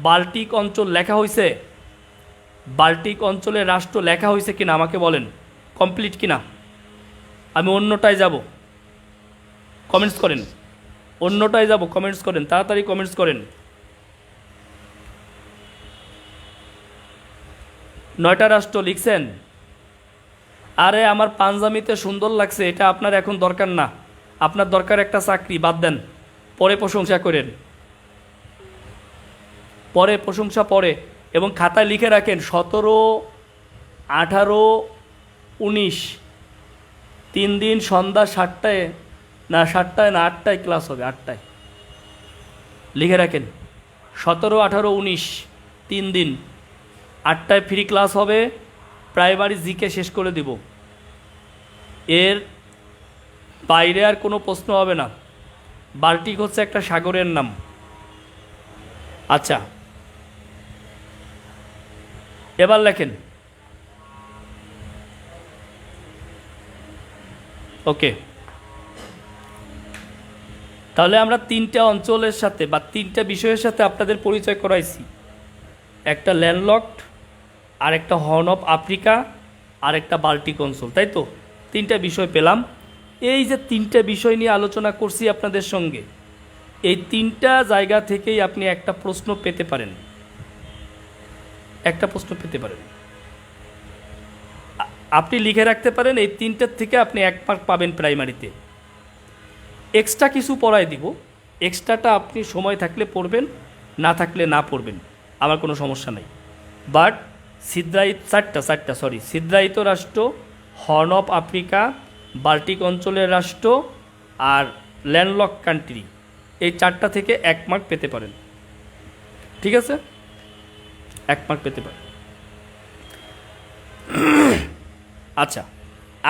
বাল্টিক অঞ্চল লেখা হয়েছে? বাল্টিক অঞ্চলের রাষ্ট্র লেখা হয়েছে কিনা আমাকে বলেন, কমপ্লিট কিনা? আমি অন্যটায় যাব, কমেন্টস করেন। অন্যটায় যাব, কমেন্টস করেন, তাড়াতাড়ি কমেন্টস করেন। 9টা রাষ্ট্র লিখছেন? আরে আমার পাঞ্জাবিতে সুন্দর লাগছে, এটা আপনার এখন দরকার না। আপনার দরকার একটা চাকরি, বাদ দেন, পরে প্রশংসা করেন, পরে প্রশংসা পরে। এবং খাতায় লিখে রাখেন 17, 18, 19 3 দিন সন্ধ্যা 7টায় না 8টায় ক্লাস হবে, 8টায় লিখে রাখেন। 17, 18, 19 3 দিন 8টায় ফ্রি ক্লাস হবে। প্রাইমারি জিকে শেষ করে দিব, এর বাইরে আর কোনো প্রশ্ন হবে না। বাল্টিক হচ্ছে একটা সাগরের নাম। আচ্ছা, এবার লেখেন। ওকে, তাহলে আমরা 3টা অঞ্চলের সাথে বা 3টা বিষয়ের সাথে আপনাদের পরিচয় করাইছি। একটা ল্যান্ডলকড, আর একটা হর্ন অফ আফ্রিকা, আর একটা বাল্টিক অঞ্চল, তাই তো? তিনটা বিষয় পেলাম। এই যে তিনটা বিষয় নিয়ে আলোচনা করছি আপনাদের সঙ্গে, এই তিনটা জায়গা থেকেই আপনি একটা প্রশ্ন পেতে পারেন, একটা প্রশ্ন পেতে পারেন। আপনি লিখে রাখতে পারেন, এই তিনটার থেকে আপনি 1 মার্ক পাবেন প্রাইমারিতে। এক্সট্রা কিছু পড়াই দিব, এক্সট্রাটা আপনি সময় থাকলে পড়বেন, না থাকলে না পড়বেন, আমার কোনো সমস্যা নাই। বাট ছিদ্রায়িত রাষ্ট্র, হর্ন অফ আফ্রিকা, বাল্টিক অঞ্চলের রাষ্ট্র আর ল্যান্ডলক কান্ট্রি, এই 4টা থেকে 1 মার্ক পেতে পারেন। ঠিক আছে, 1 মার্ক পেতে পারেন। আচ্ছা,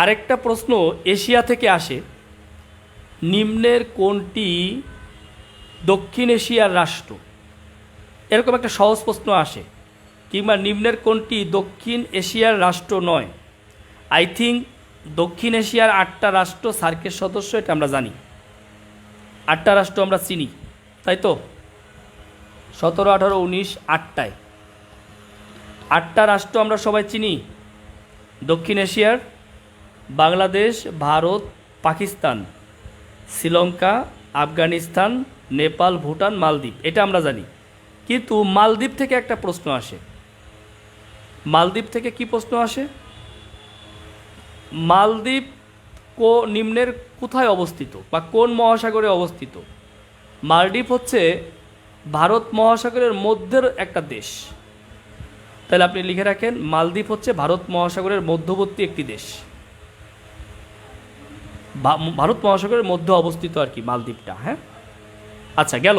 আরেকটা প্রশ্ন এশিয়া থেকে আসে, নিম্নের কোনটি দক্ষিণ এশিয়ার রাষ্ট্র? এরকম একটা সহজ প্রশ্ন আসে। কিংবা নিম্নের কোনটি দক্ষিণ এশিয়ার রাষ্ট্র নয়? আই থিঙ্ক দক্ষিণ এশিয়ার 8টা রাষ্ট্র সার্কের সদস্য, এটা আমরা জানি। 8টা রাষ্ট্র আমরা চিনি, তাই তো? 17, 18, 19, 8টায় 8টা রাষ্ট্র আমরা সবাই চিনি দক্ষিণ এশিয়ার: বাংলাদেশ, ভারত, পাকিস্তান, শ্রীলঙ্কা, আফগানিস্তান, নেপাল, ভুটান, মালদ্বীপ, এটা আমরা জানি। কিন্তু মালদ্বীপ থেকে একটা প্রশ্ন আসে। মালদ্বীপ থেকে কি প্রশ্ন আসে? মালদ্বীপ নিম্নের কোথায় অবস্থিত বা কোন মহাসাগরে অবস্থিত? মালদ্বীপ হচ্ছে ভারত মহাসাগরের মধ্যের একটা দেশ। তাহলে আপনি লিখে রাখেন, মালদ্বীপ হচ্ছে ভারত মহাসাগরের মধ্যবর্তী একটি দেশ। ভারত মহাসাগরের মধ্যে অবস্থিত আর কি মালদ্বীপটা। হ্যাঁ, আচ্ছা গেল।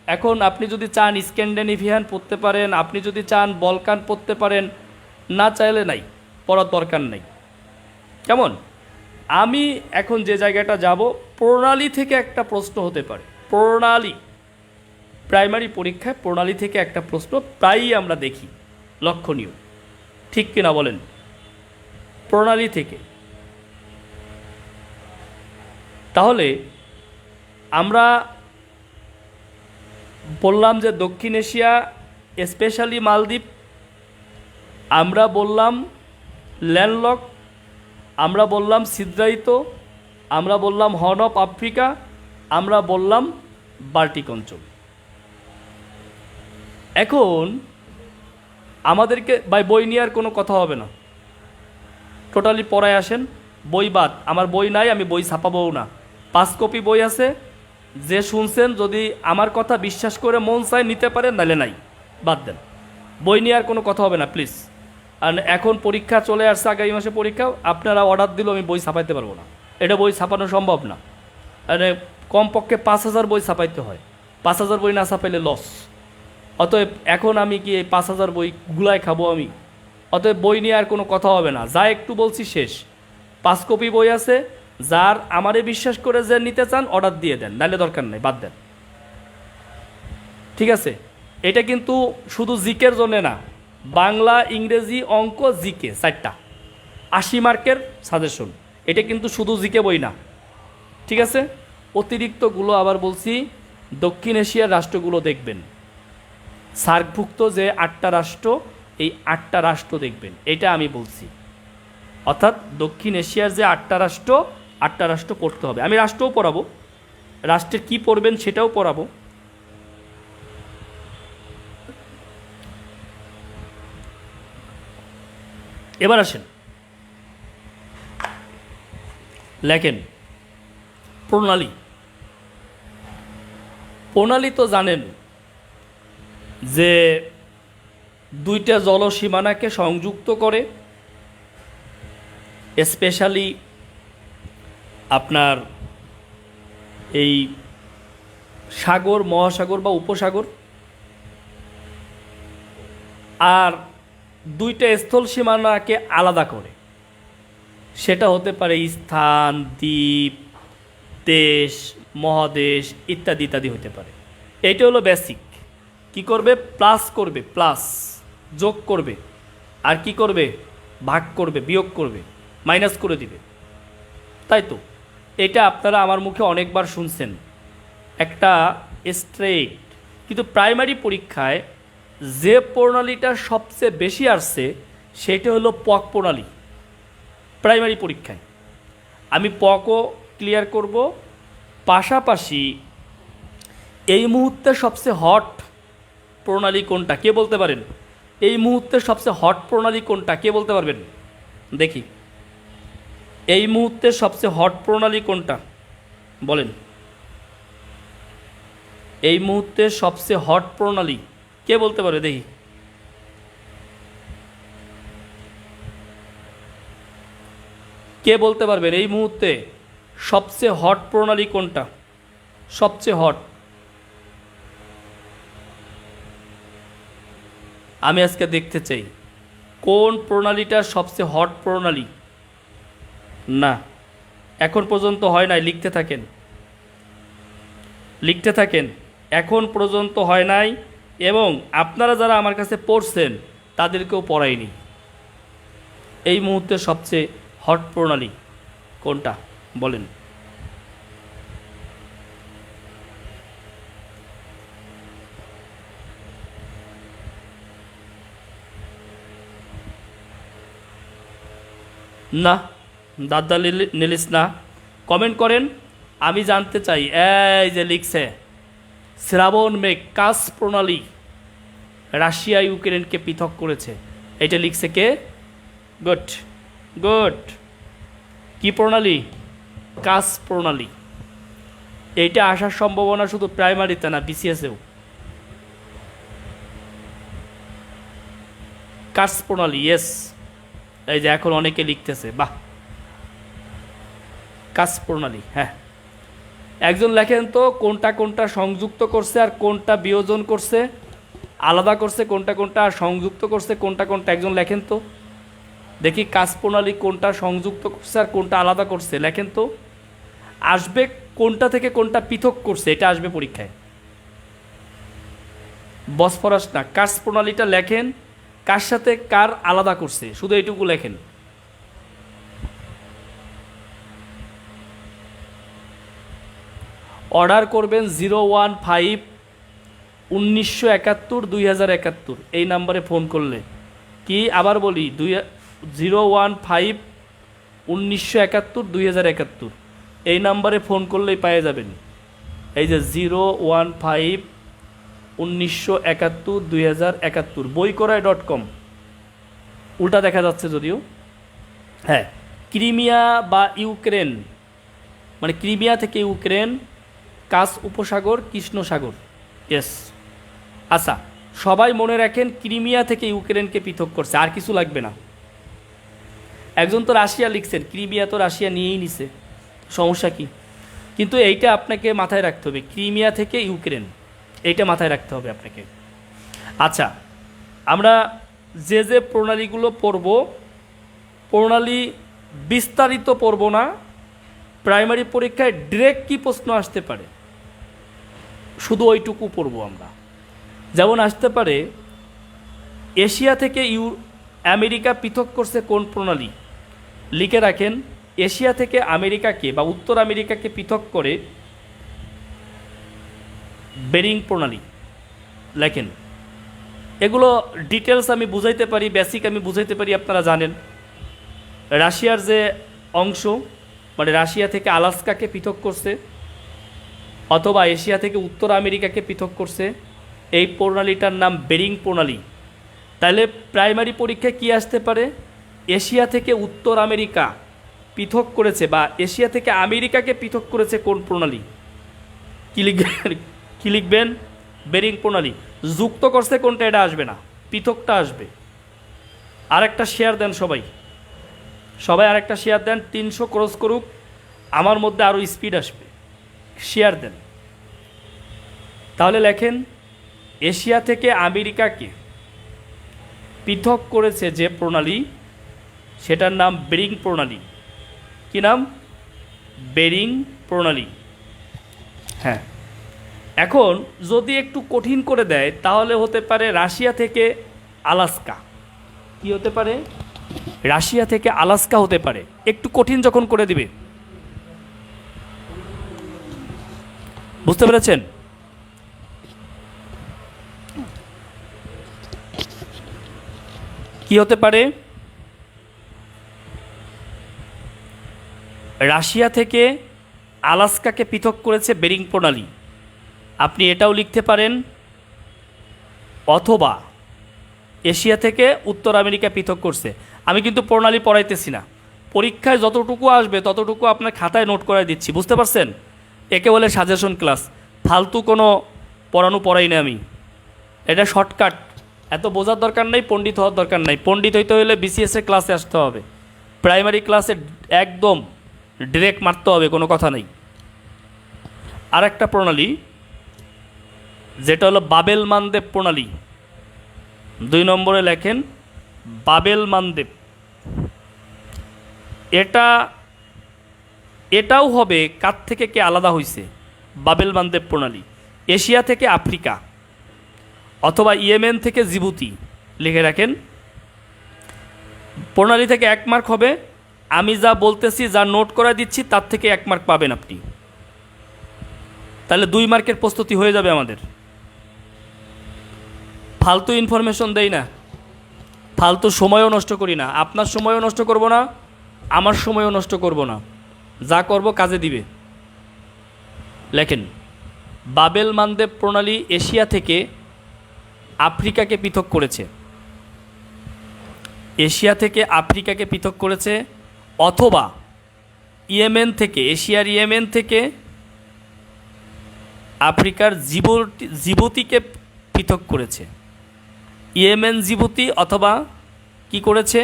এখন আপনি যদি চান স্ক্যান্ডিনেভিয়ান পড়তে পারেন, আপনি যদি চান বলকান পড়তে পারেন, না চাইলে নাই, পড়ার দরকার নেই। কেমন? আমি এখন যে জায়গাটা যাব, প্রণালী থেকে একটা প্রশ্ন হতে পারে। প্রণালী, প্রাইমারি পরীক্ষায় প্রণালী থেকে একটা প্রশ্ন প্রায়ই আমরা দেখি, লক্ষণীয়। ঠিক কিনা বলেন? প্রণালী থেকে। তাহলে আমরা বললাম যে দক্ষিণ এশিয়া, স্পেশালি মালদ্বীপ, আমরা বললাম ল্যান্ডলক, আমরা বললাম ছিদ্রায়িত, আমরা বললাম হর্ন অফ আফ্রিকা, আমরা বললাম বাল্টিক অঞ্চল। এখন আমাদেরকে বই নিয়ে আর কোনো কথা হবে না, টোটালি পড়ায় আসেন। বই বাদ, আমার বই নাই, আমি বই ছাপাবও না। 5 কপি বই আছে, যে শুনছেন যদি আমার কথা বিশ্বাস করে মন চায় নিতে পারেন, নাহলে নাই, বাদ দেন। বই নিয়ে আর কোনো কথা হবে না প্লিজ। আর এখন পরীক্ষা চলে আসছে, আগামী মাসে পরীক্ষা, আপনারা অর্ডার দিলেও আমি বই ছাপাইতে পারবো না, এটা বই ছাপানো সম্ভব না। মানে কমপক্ষে 5000 বই ছাপাইতে হয়, 5000 বই না ছাপাইলে লস। অতএব এখন আমি কি এই 5000 বই গুলায় খাবো আমি? অতএব বই নিয়ে আর কোনো কথা হবে না, যা একটু বলছি শেষ। 5 কপি বই আছে, যার আমারে বিশ্বাস করে যে নিতে চান অর্ডার দিয়ে দেন, নাহলে দরকার নেই, বাদ দেন। ঠিক আছে? এটা কিন্তু শুধু জিকের জন্য না, বাংলা, ইংরেজি, অঙ্ক, জিকে 4টা 80 মার্কের সাজেশন। এটা কিন্তু শুধু জিকে বই না, ঠিক আছে? অতিরিক্তগুলো আবার বলছি, দক্ষিণ এশিয়ার রাষ্ট্রগুলো দেখবেন, সার্কভুক্ত যে 8টা রাষ্ট্র, এই 8টা রাষ্ট্র দেখবেন, এটা আমি বলছি। অর্থাৎ দক্ষিণ এশিয়ার যে 8টা রাষ্ট্র পড়তে হবে। আমি রাষ্ট্রও পড়াবো, রাষ্ট্রের কি পড়বেন সেটাও পড়াবো। এবার আসেন, লেখেন প্রণালী। প্রণালী তো জানেন যে 2টা জলসীমানাকে সংযুক্ত করে, স্পেশালি আপনার এই সাগর, মহাসাগর বা উপসাগর, আর 2টা স্থল সীমানাকে আলাদা করে। সেটা হতে পারে স্থান, দ্বীপ, দেশ, মহাদেশ ইত্যাদি ইত্যাদি হতে পারে। এইটা হলো বেসিক। কি করবে? প্লাস করবে, প্লাস যোগ করবে, আর কি করবে? ভাগ করবে, বিয়োগ করবে, মাইনাস করে দিবে, তাই তো? এটা আপনারা আমার মুখে অনেকবার শুনছেন, একটা স্ট্রেট। কিন্তু প্রাইমারি পরীক্ষায় যে প্রণালীটা সবচেয়ে বেশি আসছে সেটা হলো পক প্রণালী প্রাইমারি পরীক্ষায়। আমি পকও ক্লিয়ার করব, পাশাপাশি এই মুহূর্তে সবচেয়ে হট প্রণালী কোনটা কে বলতে পারেন? এই মুহূর্তে সবচেয়ে হট প্রণালী কোনটা কে বলতে পারবেন? দেখি, এই মুহূর্তে সবচেয়ে হট প্রণালী কোনটা বলেন। এই মুহূর্তে সবচেয়ে হট প্রণালী কে বলতে পারবে? দেখি, কে বলতে পারবেন এই মুহূর্তে সবচেয়ে হট প্রণালী কোনটা? সবচেয়ে হট। আমি আজকে দেখতে চাই কোন প্রণালীটা সবচেয়ে হট প্রণালী। না, এখন পর্যন্ত হয় নাই, লিখতে থাকেন, লিখতে থাকেন, এখন পর্যন্ত হয় নাই। এবং আপনারা যারা আমার কাছে পড়ছেন তাদেরকেও পড়াইনি। এই মুহূর্তে সবচেয়ে হট প্রণালী কোনটা বলেন? না, দাদা নিলিস না, কমেন্ট করেন, আমি জানতে চাই। এই যে লিখছে শ্রাবণ মেঘ কাস প্রণালী রাশিয়া ইউক্রেনকে পৃথক করেছে, এটা লিখছে কে? Good good. কি প্রণালী? কাস প্রণালী। এইটা আসার সম্ভাবনা শুধু প্রাইমারিতে না, বিসিএসেও। কাস প্রণালী, ইয়েস। এই যে এখন অনেকে লিখতেছে, বাহ, কাস প্রণালী। হ্যাঁ, একজন লেখেন তো কোনটা কোনটা সংযুক্ত করছে আর কোনটা বিয়োজন করছে, আলাদা করছে কোনটা কোনটা, আর সংযুক্ত করছে কোনটা কোনটা। একজন লেখেন তো দেখি, কাস প্রণালী কোনটা সংযুক্ত করছে আর কোনটা আলাদা করছে, লেখেন তো। আসবে কোনটা থেকে কোনটা পৃথক করছে, এটা আসবে পরীক্ষায়। বসফরাস না, কাস প্রণালীটা লেখেন, কার সাথে কার আলাদা করছে, শুধু এইটুকু লেখেন। অর্ডার করবেন 015-1971-2071 এই নাম্বারে ফোন করলে। কি আবার বলি, 015-1971-2071 এই নাম্বারে ফোন করলেই পেয়ে যাবেন। এই যে 015-1971-2071 boykoray.com, উল্টা দেখা যাচ্ছে যদিও। হ্যাঁ, ক্রিমিয়া বা ইউক্রেন, মানে ক্রিমিয়া থেকে ইউক্রেন, কাস উপসাগর, কৃষ্ণ সাগর। ইয়েস। আচ্ছা, সবাই মনে রাখেন ক্রিমিয়া থেকে ইউক্রেনকে পৃথক করছে, আর কিছু লাগবে না। একজন তো রাশিয়া লিখছেন, ক্রিমিয়া তো রাশিয়া নিয়েই নিছে, সমস্যা কি? কিন্তু এইটা আপনাকে মাথায় রাখতে হবে, ক্রিমিয়া থেকে ইউক্রেন, এইটা মাথায় রাখতে হবে আপনাকে। আচ্ছা, আমরা যে যে প্রণালীগুলো পড়ব, প্রণালী বিস্তারিত পড়ব না। প্রাইমারি পরীক্ষায় ডিরেক্ট কী প্রশ্ন আসতে পারে শুধু ওইটুকু পড়ব আমরা। যেমন আসতে পারে, এশিয়া থেকে আমেরিকা পৃথক করছে কোন প্রণালী? লিখে রাখেন, এশিয়া থেকে আমেরিকাকে বা উত্তর আমেরিকাকে পৃথক করে বেরিং প্রণালী লেখেন। এগুলো ডিটেলস আমি বুঝাইতে পারি, বেসিক আমি বুঝাইতে পারি, আপনারা জানেন। রাশিয়ার যে অংশ, মানে রাশিয়া থেকে আলাস্কাকে পৃথক করছে, অথবা এশিয়া থেকে উত্তর আমেরিকাকে পৃথক করছে, এই প্রণালীটার নাম বেরিং প্রণালী। তাহলে প্রাইমারি পরীক্ষায় কি আসতে পারে? এশিয়া থেকে উত্তর আমেরিকা পৃথক করেছে বা এশিয়া থেকে আমেরিকাকে পৃথক করেছে কোন প্রণালী? কী লিখবেন? কী লিখবেন? বেরিং প্রণালী। যুক্ত করছে কোনটা, এটা আসবে না, পৃথকটা আসবে। আরেকটা শেয়ার দেন সবাই, সবাই আরেকটা শেয়ার দেন, 300 ক্রস করুক, আমার মধ্যে আরও স্পিড আসবে। শেয়ার দেন। তাহলে লেখেন, এশিয়া থেকে আমেরিকাকে পৃথক করেছে যে প্রণালী, সেটার নাম বেরিং প্রণালী। কি নাম? বেরিং প্রণালী। হ্যাঁ, এখন যদি একটু কঠিন করে দেয় তাহলে হতে পারে রাশিয়া থেকে আলাস্কা। কি হতে পারে? রাশিয়া থেকে আলাস্কা হতে পারে, একটু কঠিন যখন করে দিবে। বুঝতে পেরেছেন? কি হতে পারে? রাশিয়া থেকে আলাস্কাকে পৃথক করেছে বেরিং প্রণালী, আপনি এটাও লিখতে পারেন। অথবা এশিয়া থেকে উত্তর আমেরিকা পৃথক করছে। আমি কিন্তু প্রণালী পড়াইতেছি না, পরীক্ষায় যতটুকু আসবে ততটুকু আপনার খাতায় নোট করে দিচ্ছি, বুঝতে পারছেন? একে বলে সাজেশন ক্লাস, ফালতু কোনো পড়াই না আমি। এটা শর্টকাট, এত বোঝার দরকার নেই, পণ্ডিত হওয়ার দরকার নেই। পণ্ডিত হইতে হলে বিসিএসের ক্লাসে আসতে হবে, প্রাইমারি ক্লাসে একদম ডিরেক্ট মারতে হবে, কোনো কথা নেই। আর একটা প্রণালী যেটা হলো বাবেল মানদেব প্রণালী, 2 নম্বরে লেখেন বাবেল মানদেব। এটাও হবে কার থেকে কে আলাদা হয়েছে? বাবেল মানদেব প্রণালী এশিয়া থেকে আফ্রিকা অথবা ইয়েমেন থেকে জিবুতি, লিখে রাখেন। প্রণালী থেকে 1 মার্ক হবে, আমি যা বলতেছি, যা নোট করে দিচ্ছি তার থেকে 1 মার্ক পাবেন আপনি। তাহলে 2 মার্কের প্রস্তুতি হয়ে যাবে আমাদের। ফালতু ইনফরমেশন দেই না, ফালতু সময়ও নষ্ট করি না, আপনার সময়ও নষ্ট করব না, আমার সময়ও নষ্ট করব না, যা করব কাজে দিবে। লেখেন বাবেল মানদেব প্রণালী এশিয়া থেকে আফ্রিকাকে পৃথক করেছে, এশিয়া থেকে আফ্রিকাকে পৃথক করেছে, অথবা ইয়েমেন থেকে, এশিয়ার ইয়েমেন থেকে আফ্রিকার জিবুতিকে পৃথক করেছে। ইয়েমেন জিবুতি অথবা কি করেছে?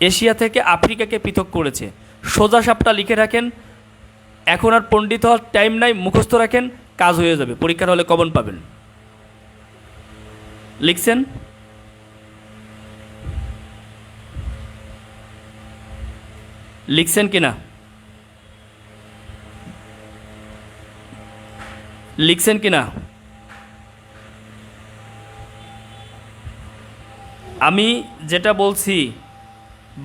এশিয়া থেকে আফ্রিকাকে পৃথক করেছে। সোজা সাপটা লিখে রাখেন, এখন আর পণ্ডিত হওয়ার টাইম নাই, মুখস্থ রাখেন, কাজ হয়ে যাবে, পরীক্ষার হলে কমন পাবেন। লিখছেন? লিখছেন কিনা? লিখছেন কিনা? আমি যেটা বলছি,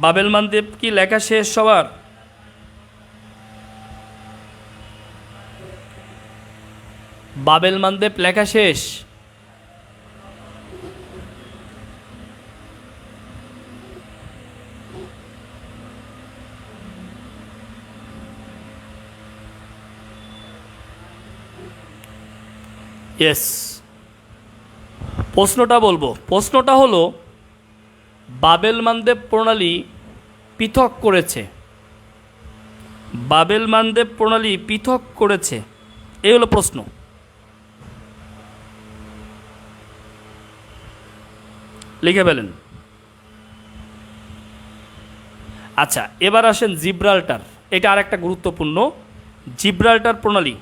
বাবেল মানদেব কি লেখা শেষ সবার? বাবেল মানদেব লেখা শেষ? ইয়েস। প্রশ্নটা বলবো, প্রশ্নটা হলো বাবেল মানদেব প্রণালী পৃথক করেছে, বাবেল মানদেব প্রণালী পৃথক করেছে, এই হলো প্রশ্ন। লিখে ফেলেন। আচ্ছা, এবার আসেন জিব্রাল্টার, এটা আর একটা গুরুত্বপূর্ণ, জিব্রাল্টার প্রণালী।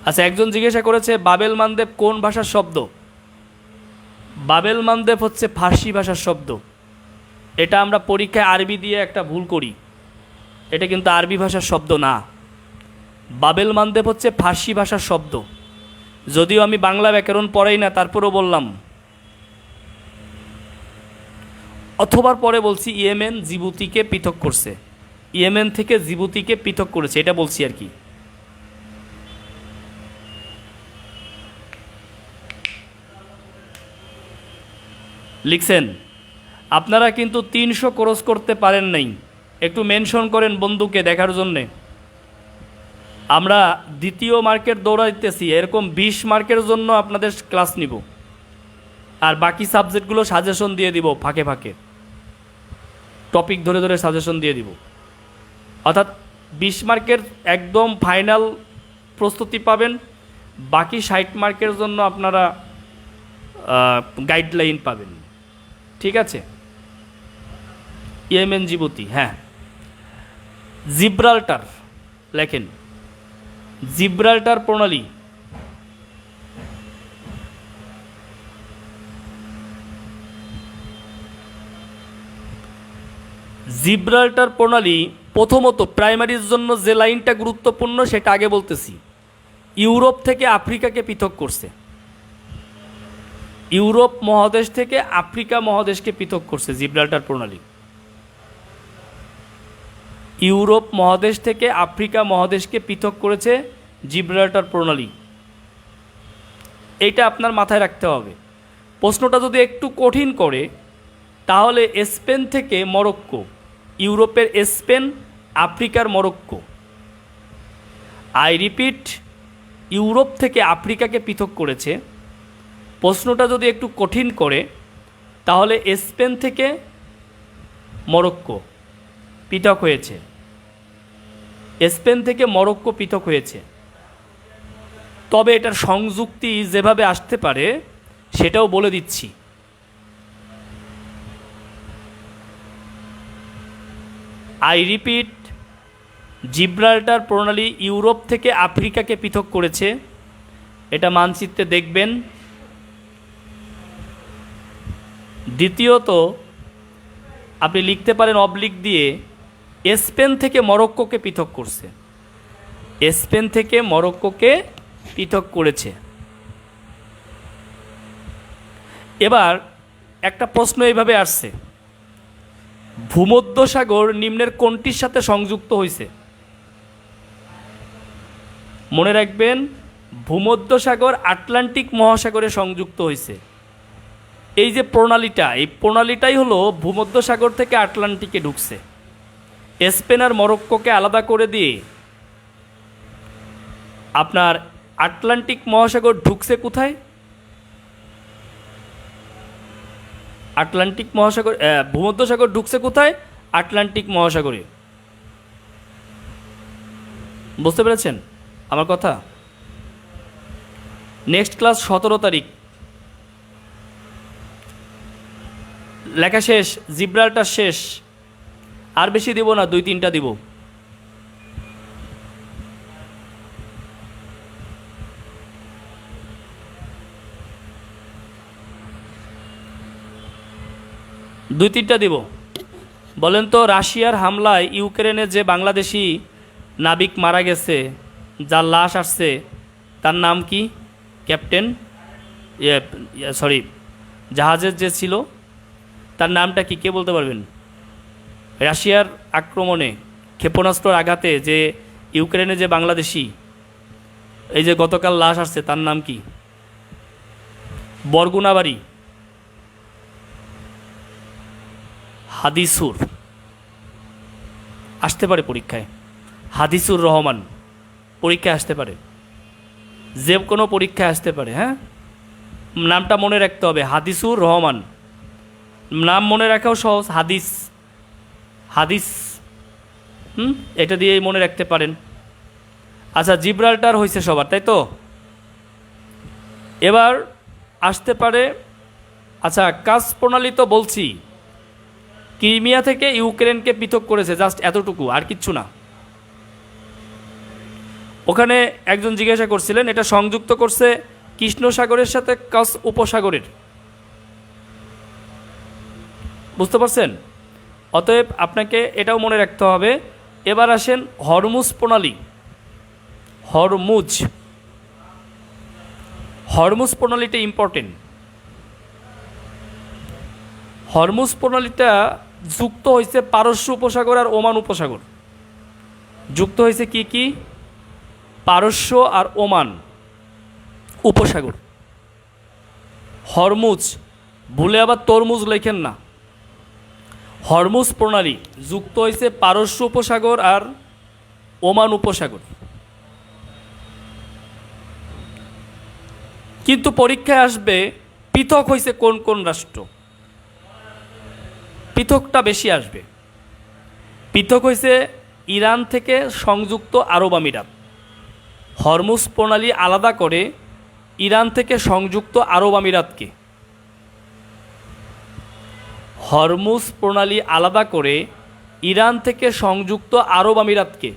আচ্ছা, একজন জিজ্ঞাসা করেছে বাবেল মানদেব কোন ভাষার শব্দ? বাবেল মানদেব হচ্ছে ফার্সি ভাষার শব্দ। এটা আমরা পরীক্ষায় আরবি দিয়ে একটা ভুল করি, এটা কিন্তু আরবি ভাষার শব্দ না। বাবেল মানদেব হচ্ছে ফার্সি ভাষার শব্দ, যদিও আমি বাংলা ব্যাকরণ পড়াই না, তারপরেও বললাম। অথবার পরে বলছি ইয়েমেন জিবুতিকে পৃথক করছে, ইয়েমেন থেকে জিবুতিকে পৃথক করেছে, এটা বলছি আর কি। লিখছেন? আপনারা কিন্তু 300 ক্রস করতে পারেন নাই, একটু মেনশন করেন বন্ধুকে দেখার জন্যে। আমরা 2য় মার্কের দৌড়াইতেছি, এরকম 20 মার্কের জন্য আপনাদের ক্লাস নিব, আর বাকি সাবজেক্টগুলো সাজেশন দিয়ে দিব, ফাঁকে ফাঁকে টপিক ধরে ধরে সাজেশন দিয়ে দিব। অর্থাৎ 20 মার্কের একদম ফাইনাল প্রস্তুতি পাবেন, বাকি 60 মার্কের জন্য আপনারা গাইডলাইন পাবেন, ঠিক আছে? ইয়েমেন জিবুতি, হ্যাঁ। জিব্রাল্টার লেখেন, জিব্রাল্টার প্রণালী জিব্রাল্টার প্রণালী প্রথমত প্রাইমারির জন্য যে লাইনটা গুরুত্বপূর্ণ সেটা আগে বলতেছি। ইউরোপ থেকে আফ্রিকাকে পৃথক করছে, ইউরোপ মহাদেশ থেকে আফ্রিকা মহাদেশকে পৃথক করছে জিব্রাল্টার প্রণালী। ইউরোপ মহাদেশ থেকে আফ্রিকা মহাদেশকে পৃথক করেছে জিব্রাল্টার প্রণালী, এইটা আপনার মাথায় রাখতে হবে। প্রশ্নটা যদি একটু কঠিন করে তাহলে স্পেন থেকে মরক্কো, ইউরোপের স্পেন, আফ্রিকার মরক্কো। আই রিপিট, ইউরোপ থেকে আফ্রিকাকে পৃথক করেছে। প্রশ্নটা যদি একটু কঠিন করে তাহলে স্পেন থেকে মরক্কো পৃথক হয়েছে, স্পেন থেকে মরক্কো পৃথক হয়েছে। তবে এটার সংযুক্তি যেভাবে আসতে পারে সেটাও বলে দিচ্ছি। আই রিপিট, জিব্রাল্টার প্রণালী ইউরোপ থেকে আফ্রিকাকে পৃথক করেছে, এটা মানচিত্রে দেখবেন। দ্বিতীয়ত আপনি লিখতে পারেন অবলিক দিয়ে, স্পেন থেকে মরক্কোকে পৃথক করছে, স্পেন থেকে মরক্কোকে পৃথক করেছে। এবার একটা প্রশ্ন এইভাবে আসছে, ভূমধ্যসাগর নিম্নের কোনটির সাথে সংযুক্ত হয়েছে? মনে রাখবেন, ভূমধ্যসাগর আটলান্টিক মহাসাগরে সংযুক্ত হয়েছে। এই যে প্রণালীটা, এই প্রণালীটাই হলো ভূমধ্যসাগর থেকে আটলান্টিকে ঢুকছে। স্পেন আর মরক্কোকে আলাদা করে দিয়ে আপনার আটলান্টিক মহাসাগর ঢুকছে কোথায়? আটলান্টিক মহাসাগর, ভূমধ্যসাগর ঢুকছে কোথায়? আটলান্টিক মহাসাগরে। বুঝতে পেরেছেন আমার কথা? নেক্সট ক্লাস 17 তারিখ, লেখা শেষ, জিব্রাল্টার শেষ। আর বেশি দিব না, 2-3টা দিব। বলেন তো, রাশিয়ার হামলায় ইউক্রেনে যে বাংলাদেশি নাবিক মারা গেছে, যার লাশ আসছে, তার নাম কি? ক্যাপ্টেন, সরি, জাহাজের যে ছিল তার নামটা কি, কে বলতে পারবেন? রাশিয়ার আক্রমণে, ক্ষেপণাস্ত্রের আঘাতে যে ইউক্রেনে যে বাংলাদেশি, এই যে গতকাল লাশ আসছে, তার নাম কি? বরগুনাবাড়ি, হাদিসুর আসতে পারে পরীক্ষায়, হাদিসুর রহমান পরীক্ষায় আসতে পারে, যে কোনো পরীক্ষায় আসতে পারে। হ্যাঁ, নামটা মনে রাখতে হবে, হাদিসুর রহমান। নাম মনে রাখাও সহজ, হাদিস, হাদিস, এটা দিয়েই মনে রাখতে পারেন। আচ্ছা, জিব্রাল্টার হয়েছে সবার, তাই তো? এবার আসতে পারে, আচ্ছা কাজ প্রণালী তো বলছি, ক্রিমিয়া থেকে ইউক্রেনকে পৃথক করেছে, জাস্ট এতটুকু, আর কিচ্ছু না। ওখানে একজন জিজ্ঞাসা করছিলেন, এটা সংযুক্ত করছে কৃষ্ণ সাগরের সাথে কাস উপসাগরের। বুঝতে পারছেন? অতএব আপনাকে এটাও মনে রাখতে হবে। এবার আসেন হরমুজ প্রণালী, হরমুজ প্রণালীটা ইম্পর্টেন্ট। হরমুজ প্রণালীটা যুক্ত হয়েছে পারস্য উপসাগর আর ওমান উপসাগর। যুক্ত হয়েছে কি কি? পারস্য আর ওমান উপসাগর। হরমুজ, ভুলে আবার তরমুজ লেখেন না। হরমুজ প্রণালী যুক্ত হয়েছে পারস্য উপসাগর আর ওমান উপসাগর। কিন্তু পরীক্ষায় আসবে পৃথক হয়েছে কোন কোন রাষ্ট্র, পৃথকটা বেশি আসবে। পৃথক হয়েছে ইরান থেকে সংযুক্ত আরব আমিরাত। হরমুজ প্রণালী আলাদা করে ইরান থেকে সংযুক্ত আরব আমিরাতকে, হরমুজ প্রণালী আলাদা করে ইরান থেকে সংযুক্ত আরব আমিরাতকে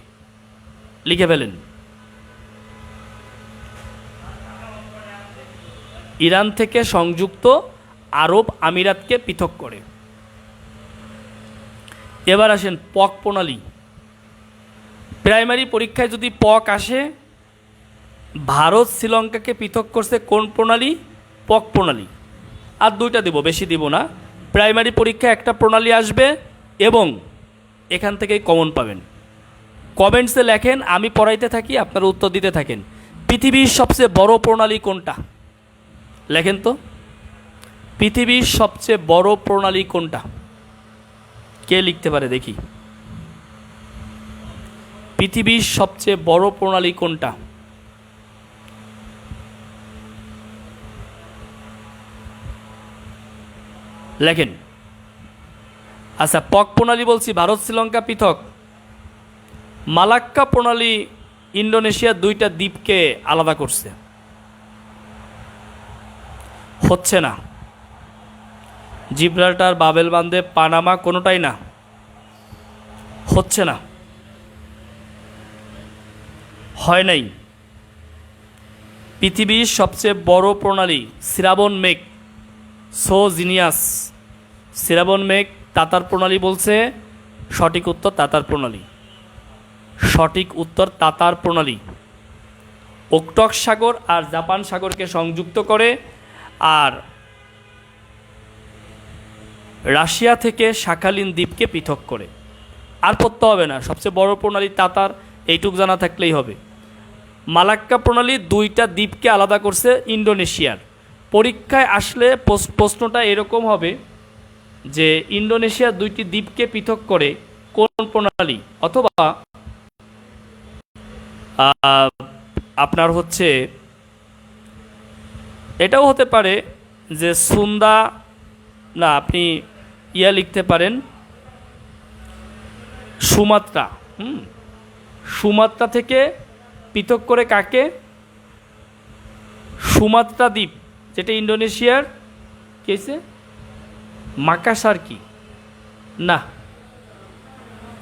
লিখে ফেলেন। ইরান থেকে সংযুক্ত আরব আমিরাতকে পৃথক করে। এবার আসেন পক প্রণালী। প্রাইমারি পরীক্ষায় যদি পক আসে, ভারত শ্রীলঙ্কাকে পৃথক করছে কোন প্রণালী? পক প্রণালী। আর 2টা দেব, বেশি দিব না। প্রাইমারি পরীক্ষায় একটা প্রণালী আসবে এবং এখান থেকেই কমন পাবেন। কমেন্টসে লেখেন, আমি পড়াইতে থাকি, আপনারা উত্তর দিতে থাকেন। পৃথিবীর সবচেয়ে বড় প্রণালী কোনটা? লেখেন তো। পৃথিবীর সবচেয়ে বড় প্রণালী কোনটা? কে লিখতে পারে দেখি? পৃথিবীর সবচেয়ে বড় প্রণালী কোনটা? লেখেন। আচ্ছা, পক প্রণালী বলছি, ভারত শ্রীলঙ্কা পৃথক। মালাক্কা প্রণালী ইন্দোনেশিয়ার দুইটা দ্বীপকে আলাদা করছে। হচ্ছে না। জিব্রাল্টার, বাবেল বান্দে, পানামা, কোনোটাই না, হচ্ছে না, হয় নাই। পৃথিবীর সবচেয়ে বড় প্রণালী শ্রাবণ মেঘ, সোজিনিয়াস। শ্রাবণ মেঘ তাতার প্রণালী বলছে, সঠিক উত্তর তাতার প্রণালী। সঠিক উত্তর তাতার প্রণালী। ওকটক সাগর আর জাপান সাগরকে সংযুক্ত করে, আর রাশিয়া থেকে শাখালিন দ্বীপকে পৃথক করে। আর পড়তে হবে না, সবচেয়ে বড় প্রণালী তাতার, এইটুক জানা থাকলেই হবে। মালাক্কা প্রণালী দুইটা দ্বীপকে আলাদা করছে ইন্দোনেশিয়ার। পরীক্ষায় আসলে প্রশ্নটা এরকম হবে যে ইন্দোনেশিয়ার দুইটি দ্বীপকে পৃথক করে কোন প্রণালী, অথবা আপনার হচ্ছে এটাও হতে পারে যে সুন্দা, না আপনি লিখতে পারেন সুমাত্রা। সুমাত্রা থেকে পৃথক করে কাকে? সুমাত্রা দ্বীপ, যেটা ইন্দোনেশিয়ার কেসে মাকাসার কি না।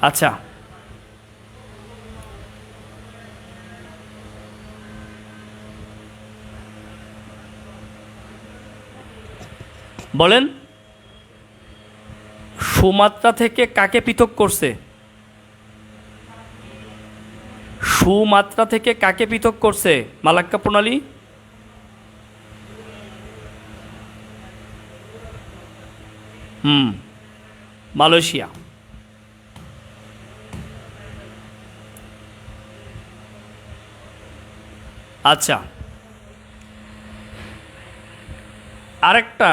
আচ্ছা, বলেন সুমাত্রা থেকে কাকে পৃথক করছে? সুমাত্রা থেকে কাকে পৃথক করছে মালাক্কা প্রণালী? মালয়েশিয়া। আচ্ছা, আরেকটা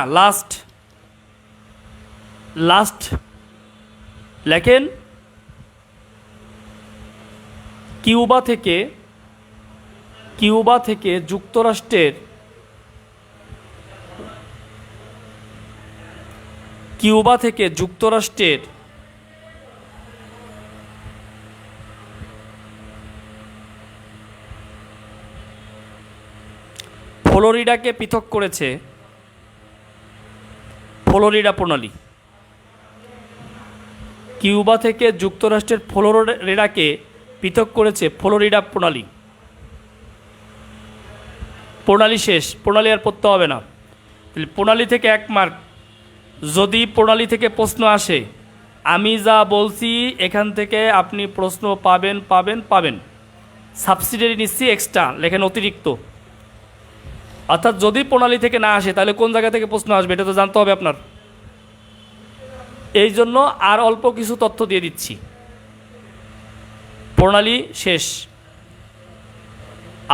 লাস্ট লেখেন। কিউবা থেকে যুক্তরাষ্ট্রের ফ্লোরিডাকে পৃথক করেছে ফ্লোরিডা প্রণালী। কিউবা থেকে যুক্তরাষ্ট্রের ফ্লোরিডাকে পৃথক করেছে ফ্লোরিডা প্রণালী। প্রণালী শেষ, প্রণালী আর পড়তে হবে না। তাহলে প্রণালী থেকে 1 মার্ক। যদি প্রণালী থেকে প্রশ্ন আসে, আমি যা বলছি এখান থেকে আপনি প্রশ্ন পাবেন। সাবসিডিয়ারি নিচ্ছি, এক্সট্রা লেখেন অতিরিক্ত। অর্থাৎ যদি প্রণালী থেকে না আসে তাহলে কোন জায়গা থেকে প্রশ্ন আসবে এটা তো জানতে হবে আপনার। এই জন্য আর অল্প কিছু তথ্য দিয়ে দিচ্ছি। প্রণালী শেষ,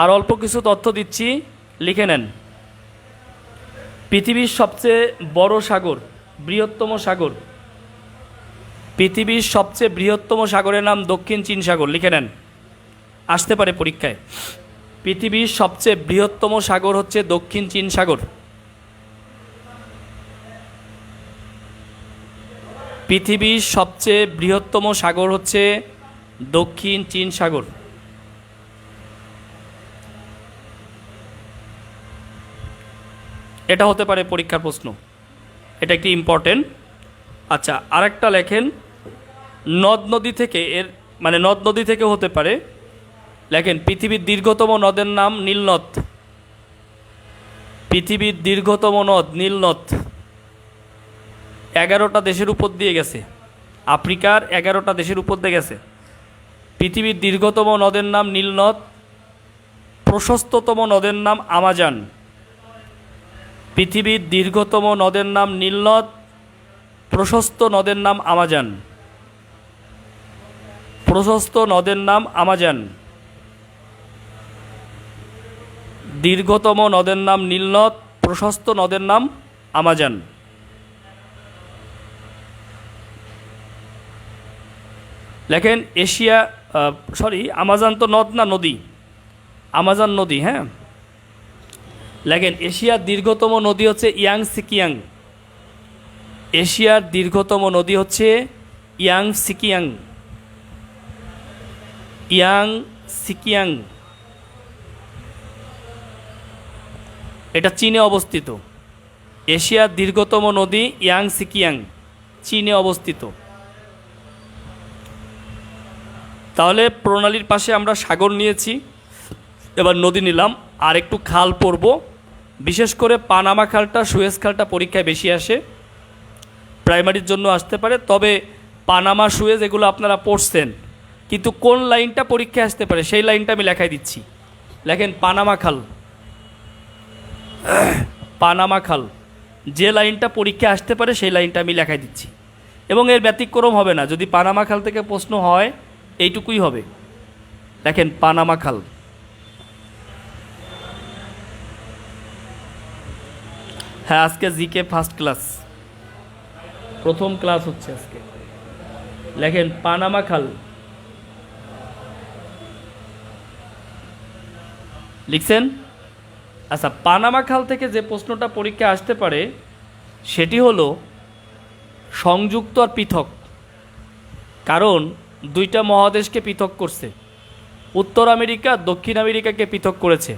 আর অল্প কিছু তথ্য দিচ্ছি, লিখে নেন। পৃথিবীর সবচেয়ে বড় সাগর, বৃহত্তম সাগর, পৃথিবীর সবচেয়ে বৃহত্তম সাগরের নাম দক্ষিণ চীন সাগর, লিখে নেন, আসতে পারে পরীক্ষায়। পৃথিবীর সবচেয়ে বৃহত্তম সাগর হচ্ছে দক্ষিণ চীন সাগর। পৃথিবীর সবচেয়ে বৃহত্তম সাগর হচ্ছে দক্ষিণ চীন সাগর। এটা হতে পারে পরীক্ষার প্রশ্ন, এটা একটি ইম্পর্টেন্ট। আচ্ছা, আরেকটা লেখেন নদ নদী থেকে, এর মানে নদ নদী থেকে হতে পারে। লেখেন পৃথিবীর দীর্ঘতম নদের নাম নীলনদ। পৃথিবীর দীর্ঘতম নদ নীলনদ। 11টা দেশের উপর দিয়ে গেছে, আফ্রিকার 11টা দেশের উপর দিয়ে গেছে। পৃথিবীর দীর্ঘতম নদের নাম নীলনদ। প্রশস্ততম নদের নাম আমাজন। পৃথিবীর দীর্ঘতম নদের নাম নীলনদ, প্রশস্ত নদের নাম আমাজন। প্রশস্ত নদের নাম আমাজন। দীর্ঘতম নদের নাম নীলনদ, প্রশস্ত নদের নাম আমাজন। লেখেন এশিয়া, আমাজন তো নদ না, নদী, আমাজন নদী, হ্যাঁ। লেখেন এশিয়ার দীর্ঘতম নদী হচ্ছে ইয়াংসিকিয়াং। এশিয়ার দীর্ঘতম নদী হচ্ছে ইয়াংসিকিয়াং। ইয়াংসিকিয়াং, এটা চীনে অবস্থিত। এশিয়ার দীর্ঘতম নদী ইয়াংসিকিয়াং, চীনে অবস্থিত। তাহলে প্রণালীর পাশে আমরা সাগর নিয়েছি, এবার নদী নিলাম, আর একটু খাল পড়ব। বিশেষ করে পানামা খালটা, সুয়েজ খালটা পরীক্ষায় বেশি আসে, প্রাইমারির জন্য আসতে পারে। তবে পানামা, সুয়েজ এগুলো আপনারা পড়ছেন, কিন্তু কোন লাইনটা পরীক্ষায় আসতে পারে সেই লাইনটা আমি লেখাই দিচ্ছি। লেখেন পানামা খাল। পানামা খাল, যে লাইনটা পরীক্ষায় আসতে পারে সেই লাইনটা আমি লেখাই দিচ্ছি, এবং এর ব্যতিক্রম হবে না। যদি পানামা খাল থেকে প্রশ্ন হয় এইটুকুই হবে। দেখেন পানামা খাল। হ্যাঁ, আজকে জিকে ফার্স্ট ক্লাস, প্রথম ক্লাস হচ্ছে আজকে। লেখেন পানামা খাল, লিখছেন? আচ্ছা, পানামা খাল থেকে যে প্রশ্নটা পরীক্ষা আসতে পারে সেটি হলো সংযুক্ত আর পৃথক। কারণ দুইটা মহাদেশকে পৃথক করছে, উত্তর আমেরিকা দক্ষিণ আমেরিকাকে পৃথক করেছে,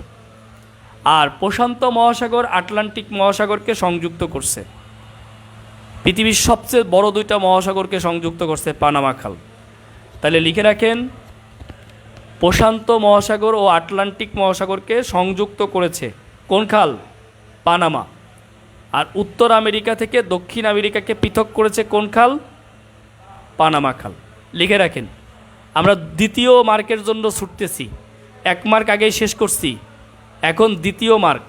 আর প্রশান্ত মহাসাগর আটলান্টিক মহাসাগরকে সংযুক্ত করছে। পৃথিবীর সবচেয়ে বড় দুইটা মহাসাগরকে সংযুক্ত করছে পানামা খাল। তাহলে লিখে রাখেন, প্রশান্ত মহাসাগর ও আটলান্টিক মহাসাগরকে সংযুক্ত করেছে কোন খাল? পানামা। আর উত্তর আমেরিকা থেকে দক্ষিণ আমেরিকাকে পৃথক করেছে কোন খাল? পানামা খাল। লিখে রাখেন। আমরা দ্বিতীয় মার্কের জন্য ছুটতেছি, 1 মার্ক আগেই শেষ করছি, এখন দ্বিতীয় মার্ক,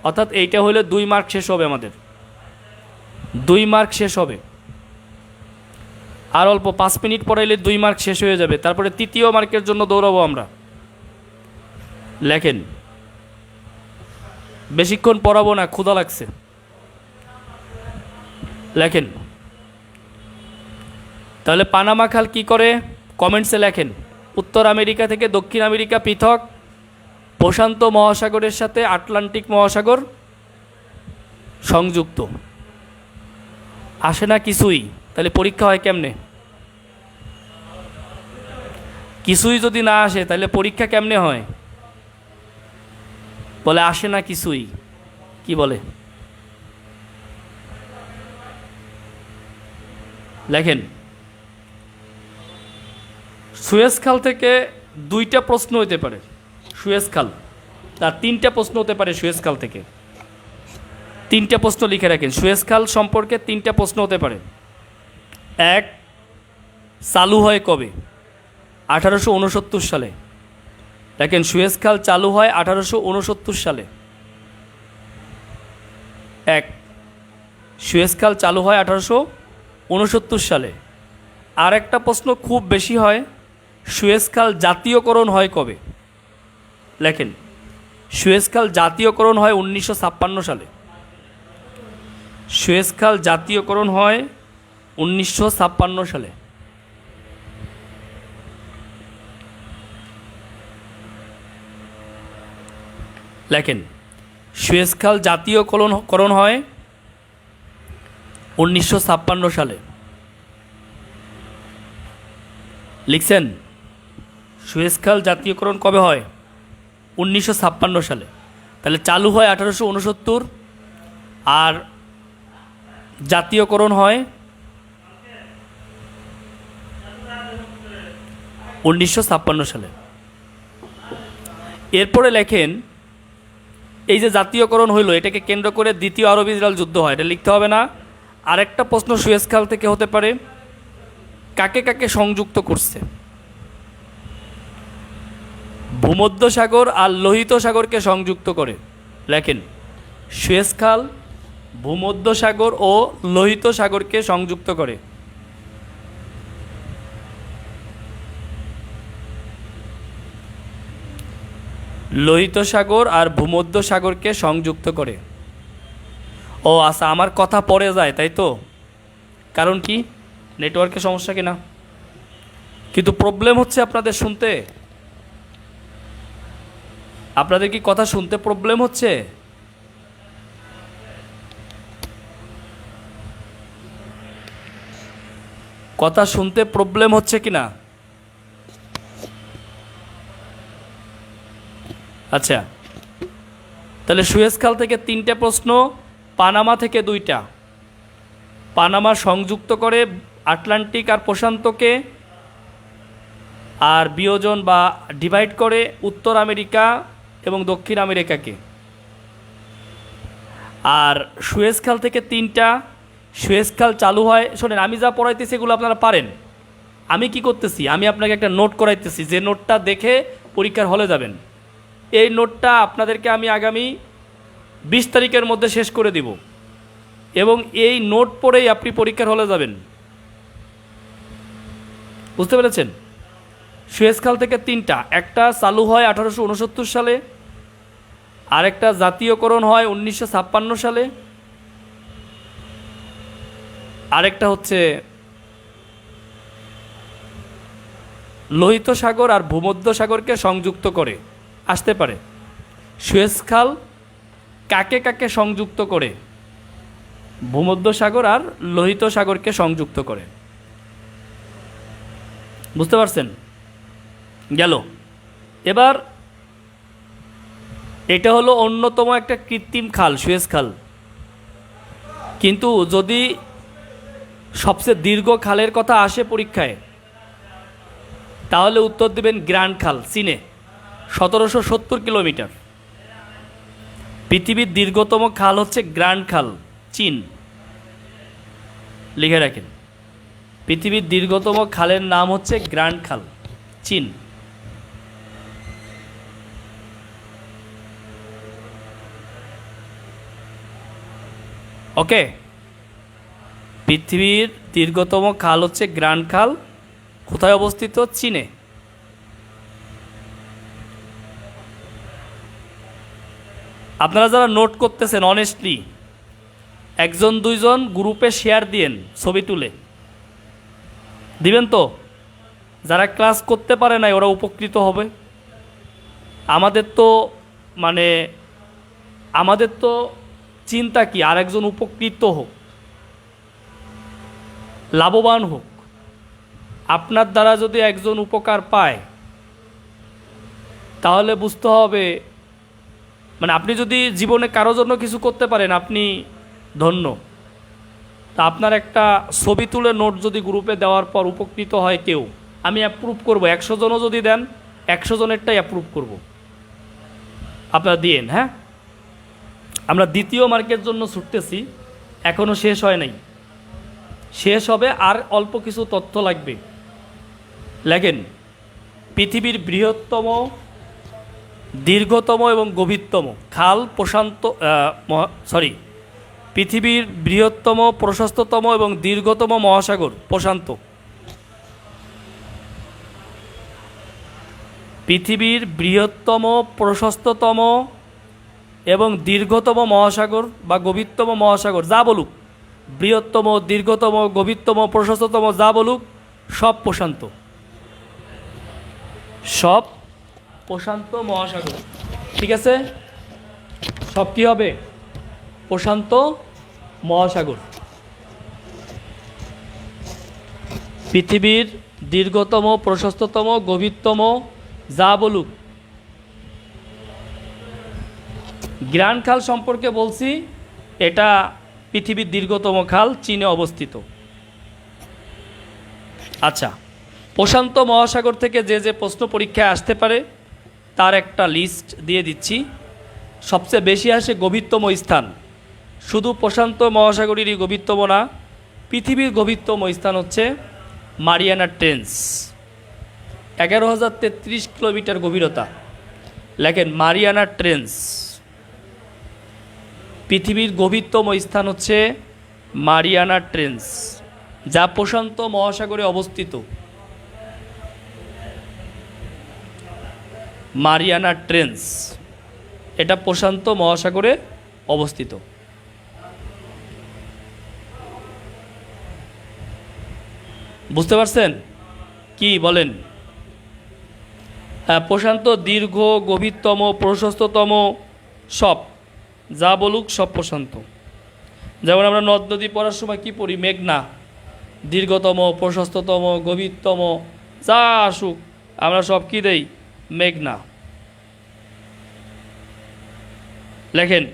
অর্থাৎ এইটা হলে 2 মার্ক শেষ হবে, আমাদের 2 মার্ক শেষ হবে। আর অল্প 5 মিনিট পড়াইলে 2 মার্ক শেষ হয়ে যাবে, তারপরে তৃতীয় মার্কের জন্য দৌড়াবো আমরা। লেখেন, বেশিক্ষণ পড়াবো না, ক্ষুধা লাগছে। লেখেন, তাহলে পানামা খাল কি করে কমেন্টসে লেখেন। উত্তর আমেরিকা থেকে দক্ষিণ আমেরিকা পৃথক, প্রশান্ত মহাসাগরের সাথে আটলান্টিক মহাসাগর সংযুক্ত। আসে না কিছুই, তাহলে পরীক্ষা হয় কেমনে? কিছুই যদি না আসে তাহলে পরীক্ষা কেমনে হয়? বলে আসে না কিছুই, কি বলে? লেখেন, সুয়েজ খাল থেকে 2টা প্রশ্ন হতে পারে। সুয়েজ খাল, তার 3টা প্রশ্ন হতে পারে সুয়েজ খাল থেকে। 3টা প্রশ্ন লিখে রাখেন, সুয়েজ খাল সম্পর্কে 3টা প্রশ্ন হতে পারে। 1, চালু হয় কবে? 1869 সালে। দেখেন, সুয়েজ খাল চালু হয় 1869 সালে। 1, সুয়েজ খাল চালু হয় 1869 সালে। আর একটা প্রশ্ন খুব বেশি হয়, সুয়েজ খাল জাতীয়করণ হয় কবে? লেখেন, সুয়েজ খাল জাতীয়করণ হয় 1956 সালে। সুয়েজ খাল জাতীয়করণ হয় 1956 সালে। লেখেন, সুয়েজ খাল জাতীয়করণ হয় 1956 সালে। লিখছেন, সুয়েজ খাল জাতীয়করণ কবে হয়? 1956 সালে। তাহলে চালু হয় 1869, আর জাতীয়করণ হয় 1956 সালে। এরপরে লেখেন, এই যে জাতীয়করণ হইল, এটাকে কেন্দ্র করে দ্বিতীয় আরব ইসরায়েল যুদ্ধ হয়, এটা লিখতে হবে না। আরেকটা প্রশ্ন সুয়েজ খাল থেকে হতে পারে, কাকে কাকে সংযুক্ত করছে? ভূমধ্যসাগর আর লোহিত সাগরকে সংযুক্ত করে। লেখেন, সুয়েজ খাল ভূমধ্যসাগর ও লোহিত সাগরকে সংযুক্ত করে। লোহিত সাগর আর ভূমধ্যসাগরকে সংযুক্ত করে। ও আচ্ছা, আমার কথা পড়ে যায় তাই তো? কারণ কি, নেটওয়ার্কের সমস্যা কিনা? কিন্তু প্রবলেম হচ্ছে আপনাদের শুনতে। আপনাদের কি কথা শুনতে প্রবলেম হচ্ছে? কথা শুনতে প্রবলেম হচ্ছে কিনা? আচ্ছা, তাহলে সুয়েজ খাল থেকে 3টে প্রশ্ন, পানামা থেকে 2টা। পানামা সংযুক্ত করে আটলান্টিক আর প্রশান্তকে, আর বিয়োজন বা ডিভাইড করে উত্তর আমেরিকা এবং দক্ষিণ আমেরিকাকে। আর সুয়েজ খাল থেকে 3টা, সুয়েজ খাল চালু হয়। শোনেন, আমি যা পড়াইতেছি এগুলো আপনারা পারেন। আমি কি করতেছি, আমি আপনাকে একটা নোট করাইতেছি, যে নোটটা দেখে পরীক্ষার হলে যাবেন। এই নোটটা আপনাদেরকে আমি আগামী 20 তারিখের মধ্যে শেষ করে দিব, এবং এই নোট পড়েই আপনি পরীক্ষার হলে যাবেন। বুঝতে পেরেছেন? সুয়েজ খাল থেকে 3টা, একটা চালু হয় 1869 সালে, আরেকটা জাতীয়করণ হয় 1956 সালে, আরেকটা হচ্ছে লোহিত সাগর আর ভূমধ্য সাগরকে সংযুক্ত করে। আসতে পারে সুয়েজ খাল কাকে কাকে সংযুক্ত করে? ভূমধ্য সাগর আর লোহিত সাগরকে সংযুক্ত করে। বুঝতে পারছেন? গেল। এবার এটা হলো অন্যতম একটা কৃত্রিম খাল, সুয়েজ খাল। কিন্তু যদি সবচেয়ে দীর্ঘ খালের কথা আসে পরীক্ষায়, তাহলে উত্তর দেবেন গ্র্যান্ড খাল, চীনে 1770 কিলোমিটার। পৃথিবীর দীর্ঘতম খাল হচ্ছে গ্র্যান্ড খাল, চীন। লিখে রাখেন, পৃথিবীর দীর্ঘতম খালের নাম হচ্ছে গ্র্যান্ড খাল, চীন। ওকে, পৃথিবীর দীর্ঘতম খাল হচ্ছে গ্র্যান্ড খাল। কোথায় অবস্থিত? চীনে। আপনারা যারা নোট করতেছেন, অনেস্টলি 1-2জন গ্রুপে শেয়ার দিয়েন, ছবি তুলে দিবেন তো। যারা ক্লাস করতে পারে নাই ওরা উপকৃত হবে। আমাদের তো মানে আমাদের তো চিন্তা কি, আরেকজন উপকৃত হোক, লাভবান হোক। আপনার দ্বারা যদি একজন উপকার পায়, তাহলে বুঝতে হবে, মানে আপনি যদি জীবনে কারো জন্য কিছু করতে পারেন, আপনি ধন্য। তা আপনার একটা ছবি তুলে নোট যদি গ্রুপে দেওয়ার পর উপকৃত হয় কেউ, আমি অ্যাপ্রুভ করব। 100 জনও যদি দেন, 100 জনেরটাই অ্যাপ্রুভ করব। আপনারা দিয়েন। হ্যাঁ, আমরা দ্বিতীয় মার্কের জন্য ছুটতেছি, এখনও শেষ হয় নাই, শেষ হবে। আর অল্প কিছু তথ্য লাগবে। লেখেন, পৃথিবীর বৃহত্তম, দীর্ঘতম এবং গভীরতম খাল প্রশান্ত, পৃথিবীর বৃহত্তম, প্রশস্ততম এবং দীর্ঘতম মহাসাগর প্রশান্ত। পৃথিবীর বৃহত্তম, প্রশস্ততম এবং দীর্ঘতম মহাসাগর বা গভীরতম মহাসাগর, যা বলুক, বৃহত্তম, দীর্ঘতম, গভীরতম, প্রশস্ততম, যা বলুক, সব প্রশান্ত, সব প্রশান্ত মহাসাগর। ঠিক আছে? সব কি হবে? প্রশান্ত মহাসাগর। পৃথিবীর দীর্ঘতম, প্রশস্ততম, গভীরতম, যা বলুক। গ্র্যান্ড খাল সম্পর্কে বলছি, এটা পৃথিবীর দীর্ঘতম খাল, চীনে অবস্থিত। আচ্ছা, প্রশান্ত মহাসাগর থেকে যে যে প্রশ্ন পরীক্ষায় আসতে পারে তার একটা লিস্ট দিয়ে দিচ্ছি। সবচেয়ে বেশি আসে গভীরতম স্থান। শুধু প্রশান্ত মহাসাগরেরই গভীরতম না, পৃথিবীর গভীরতম স্থান হচ্ছে মারিয়ানা ট্রেঞ্চ, 11,033 কিলোমিটার গভীরতা। লেখেন, মারিয়ানা ট্রেঞ্চ। পৃথিবীর গভীরতম স্থান হচ্ছে মারিয়ানা ট্রেঞ্চ, যা প্রশান্ত মহাসাগরে অবস্থিত। মারিয়ানা ট্রেঞ্চ, এটা প্রশান্ত মহাসাগরে অবস্থিত। বুঝতে পারছেন কি বলেন? হ্যাঁ, প্রশান্ত দীর্ঘ, গভীরতম, প্রশস্ততম, সব যা বলুক সব প্রশান্ত। যেমন আমরা নদ নদী পড়ার সময় কি পড়ি? মেঘনা। দীর্ঘতম, প্রশস্ততম, গভীরতম যা আসুক আমরা সব কি দেই? মেঘনা। লেখেন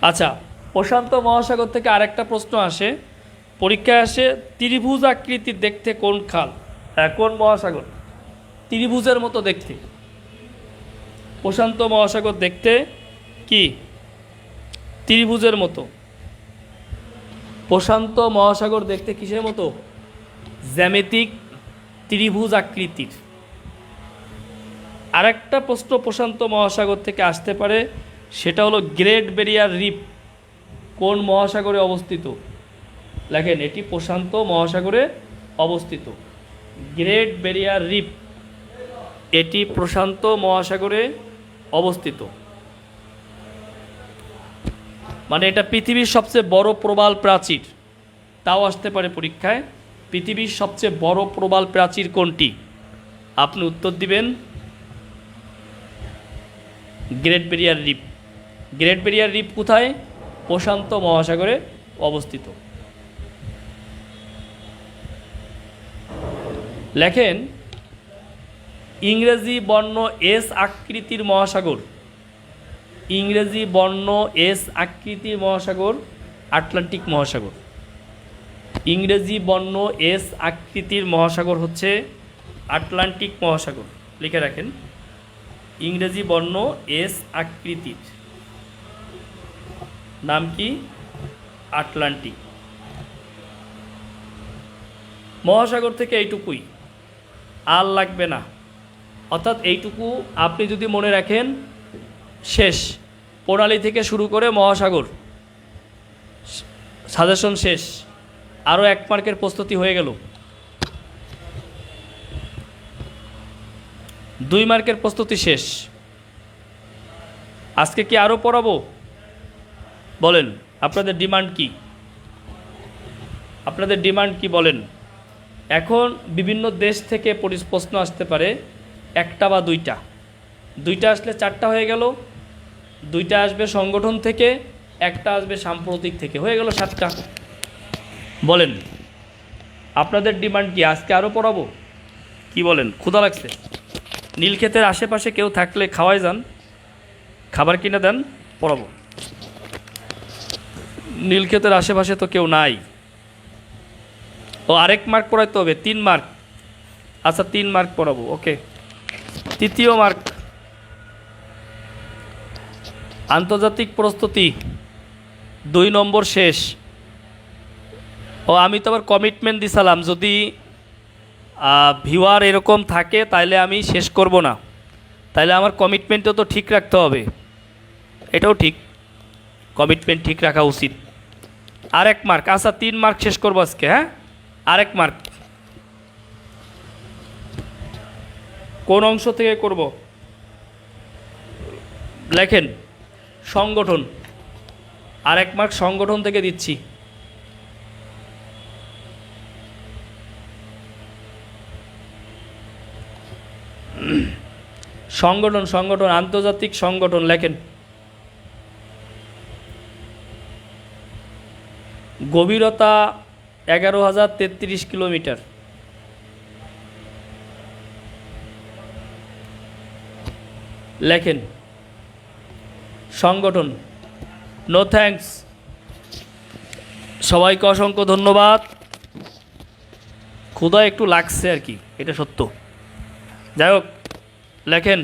আচ্ছা, প্রশান্ত মহাসাগর থেকে আরেকটা প্রশ্ন আসে, পরীক্ষায় আসে, ত্রিভুজ আকৃতির দেখতে কোন খাল? কোন মহাসাগর ত্রিভুজের মতো দেখতে? প্রশান্ত মহাসাগর দেখতে কি? ত্রিভুজের মতো। প্রশান্ত মহাসাগর দেখতে কিসের মতো? জ্যামিতিক ত্রিভুজ আকৃতির। আরেকটা প্রশ্ন প্রশান্ত মহাসাগর থেকে আসতে পারে, সেটা হলো গ্রেট ব্যারিয়ার রিফ কোন মহাসাগরে অবস্থিত? লেখেন, এটি প্রশান্ত মহাসাগরে অবস্থিত। গ্রেট ব্যারিয়ার রিফ এটি প্রশান্ত মহাসাগরে অবস্থিত। মানে এটা পৃথিবীর সবচেয়ে বড় প্রবাল প্রাচীর, তাও আসতে পারে পরীক্ষায়। পৃথিবীর সবচেয়ে বড় প্রবাল প্রাচীর কোনটি? আপনি উত্তর দিবেন Great Barrier Reef. Great Barrier Reef কোথায়? প্রশান্ত মহাসাগরে অবস্থিত। লেখেন, ইংরেজি বর্ণ এস আকৃতির মহাসাগর। ইংরেজি বর্ণ এস আকৃতির মহাসাগর আটলান্টিক মহাসাগর। ইংরেজি বর্ণ এস আকৃতির মহাসাগর হচ্ছে আটলান্টিক মহাসাগর। লিখে রাখেন, ইংরেজি বর্ণ এস আকৃতির নাম কি? আটলান্টিক মহাসাগর। থেকে এইটুকুই, আর লাগবে না। অর্থাৎ এইটুকু আপনি যদি মনে রাখেন, শেষ। প্রণালী থেকে শুরু করে মহাসাগর সাজেশন শেষ। আরও 1 মার্কের প্রস্তুতি হয়ে গেল। 2 মার্কের প্রস্তুতি শেষ। আজকে কি আরও পড়াবো? বলেন, আপনাদের ডিমান্ড কি? আপনাদের ডিমান্ড কি বলেন? এখন বিভিন্ন দেশ থেকে প্রশ্ন আসতে পারে, 1টা বা 2টা। 2টা আসলে 4টা হয়ে গেল। 2টা আসবে সংগঠন থেকে, 1টা আসবে সাম্প্রতিক থেকে, হয়ে গেল 7টা। বলেন, আপনাদের ডিমান্ড কি? আজকে আরও পড়াবো কি বলেন? ক্ষুধা লাগছে? নীলক্ষেতের আশেপাশে কেউ থাকলে খাওয়াই যান, খাবার কিনে দেন, পড়াবো। নীলক্ষেতের আশেপাশে তো কেউ নাই। ও, আরেক মার্ক পড়াইতে হবে, 3 মার্ক। আচ্ছা, 3 মার্ক পড়াবো, ওকে। তৃতীয় মার্ক, আন্তর্জাতিক প্রস্তুতি 2 নম্বর শেষ। ও, আমি তো আবার কমিটমেন্ট দিছিলাম, যদি ভিউয়ার এরকম থাকে তাইলে আমি শেষ করব না। তাইলে আমার কমিটমেন্টও তো ঠিক রাখতে হবে। এটাও ঠিক, কমিটমেন্ট ঠিক রাখা উচিত। আরেক মার্ক। আচ্ছা, 3 মার্ক শেষ করবো আজকে। হ্যাঁ, আরেক মার্ক কোন অংশ থেকে করব? লেখেন, সংগঠন। আরেক মার্ক সংগঠন থেকে দিচ্ছি। সংগঠন, সংগঠন, আন্তর্জাতিক সংগঠন। লেখেন, গভীরতা 11,033 কিলোমিটার। লেখেন, সংগঠন। No thanks. সবাইকে অসংখ্য ধন্যবাদ। ক্ষুধা একটু লাগছে আর কি, এটা সত্য। যাই হোক, লেখেন,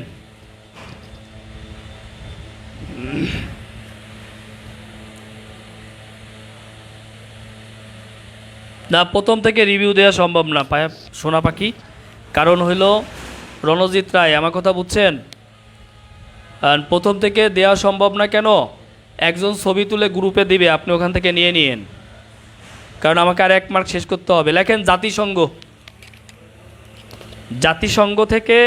না প্রথম থেকে রিভিউ দেওয়া সম্ভব না সোনা পাখি। কারণ হইল রণজিৎ রায়, আমার কথা বুঝছেন? প্রথম থেকে দেওয়া সম্ভব না। কেন? একজন ছবি তুলে গ্রুপে দিবে, আপনি ওখান থেকে নিয়ে নিয়েন। কারণ আমাকে আর 1 মার্ক শেষ করতে হবে। লেখেন, জাতিসংঘ। জাতিসংঘ থেকে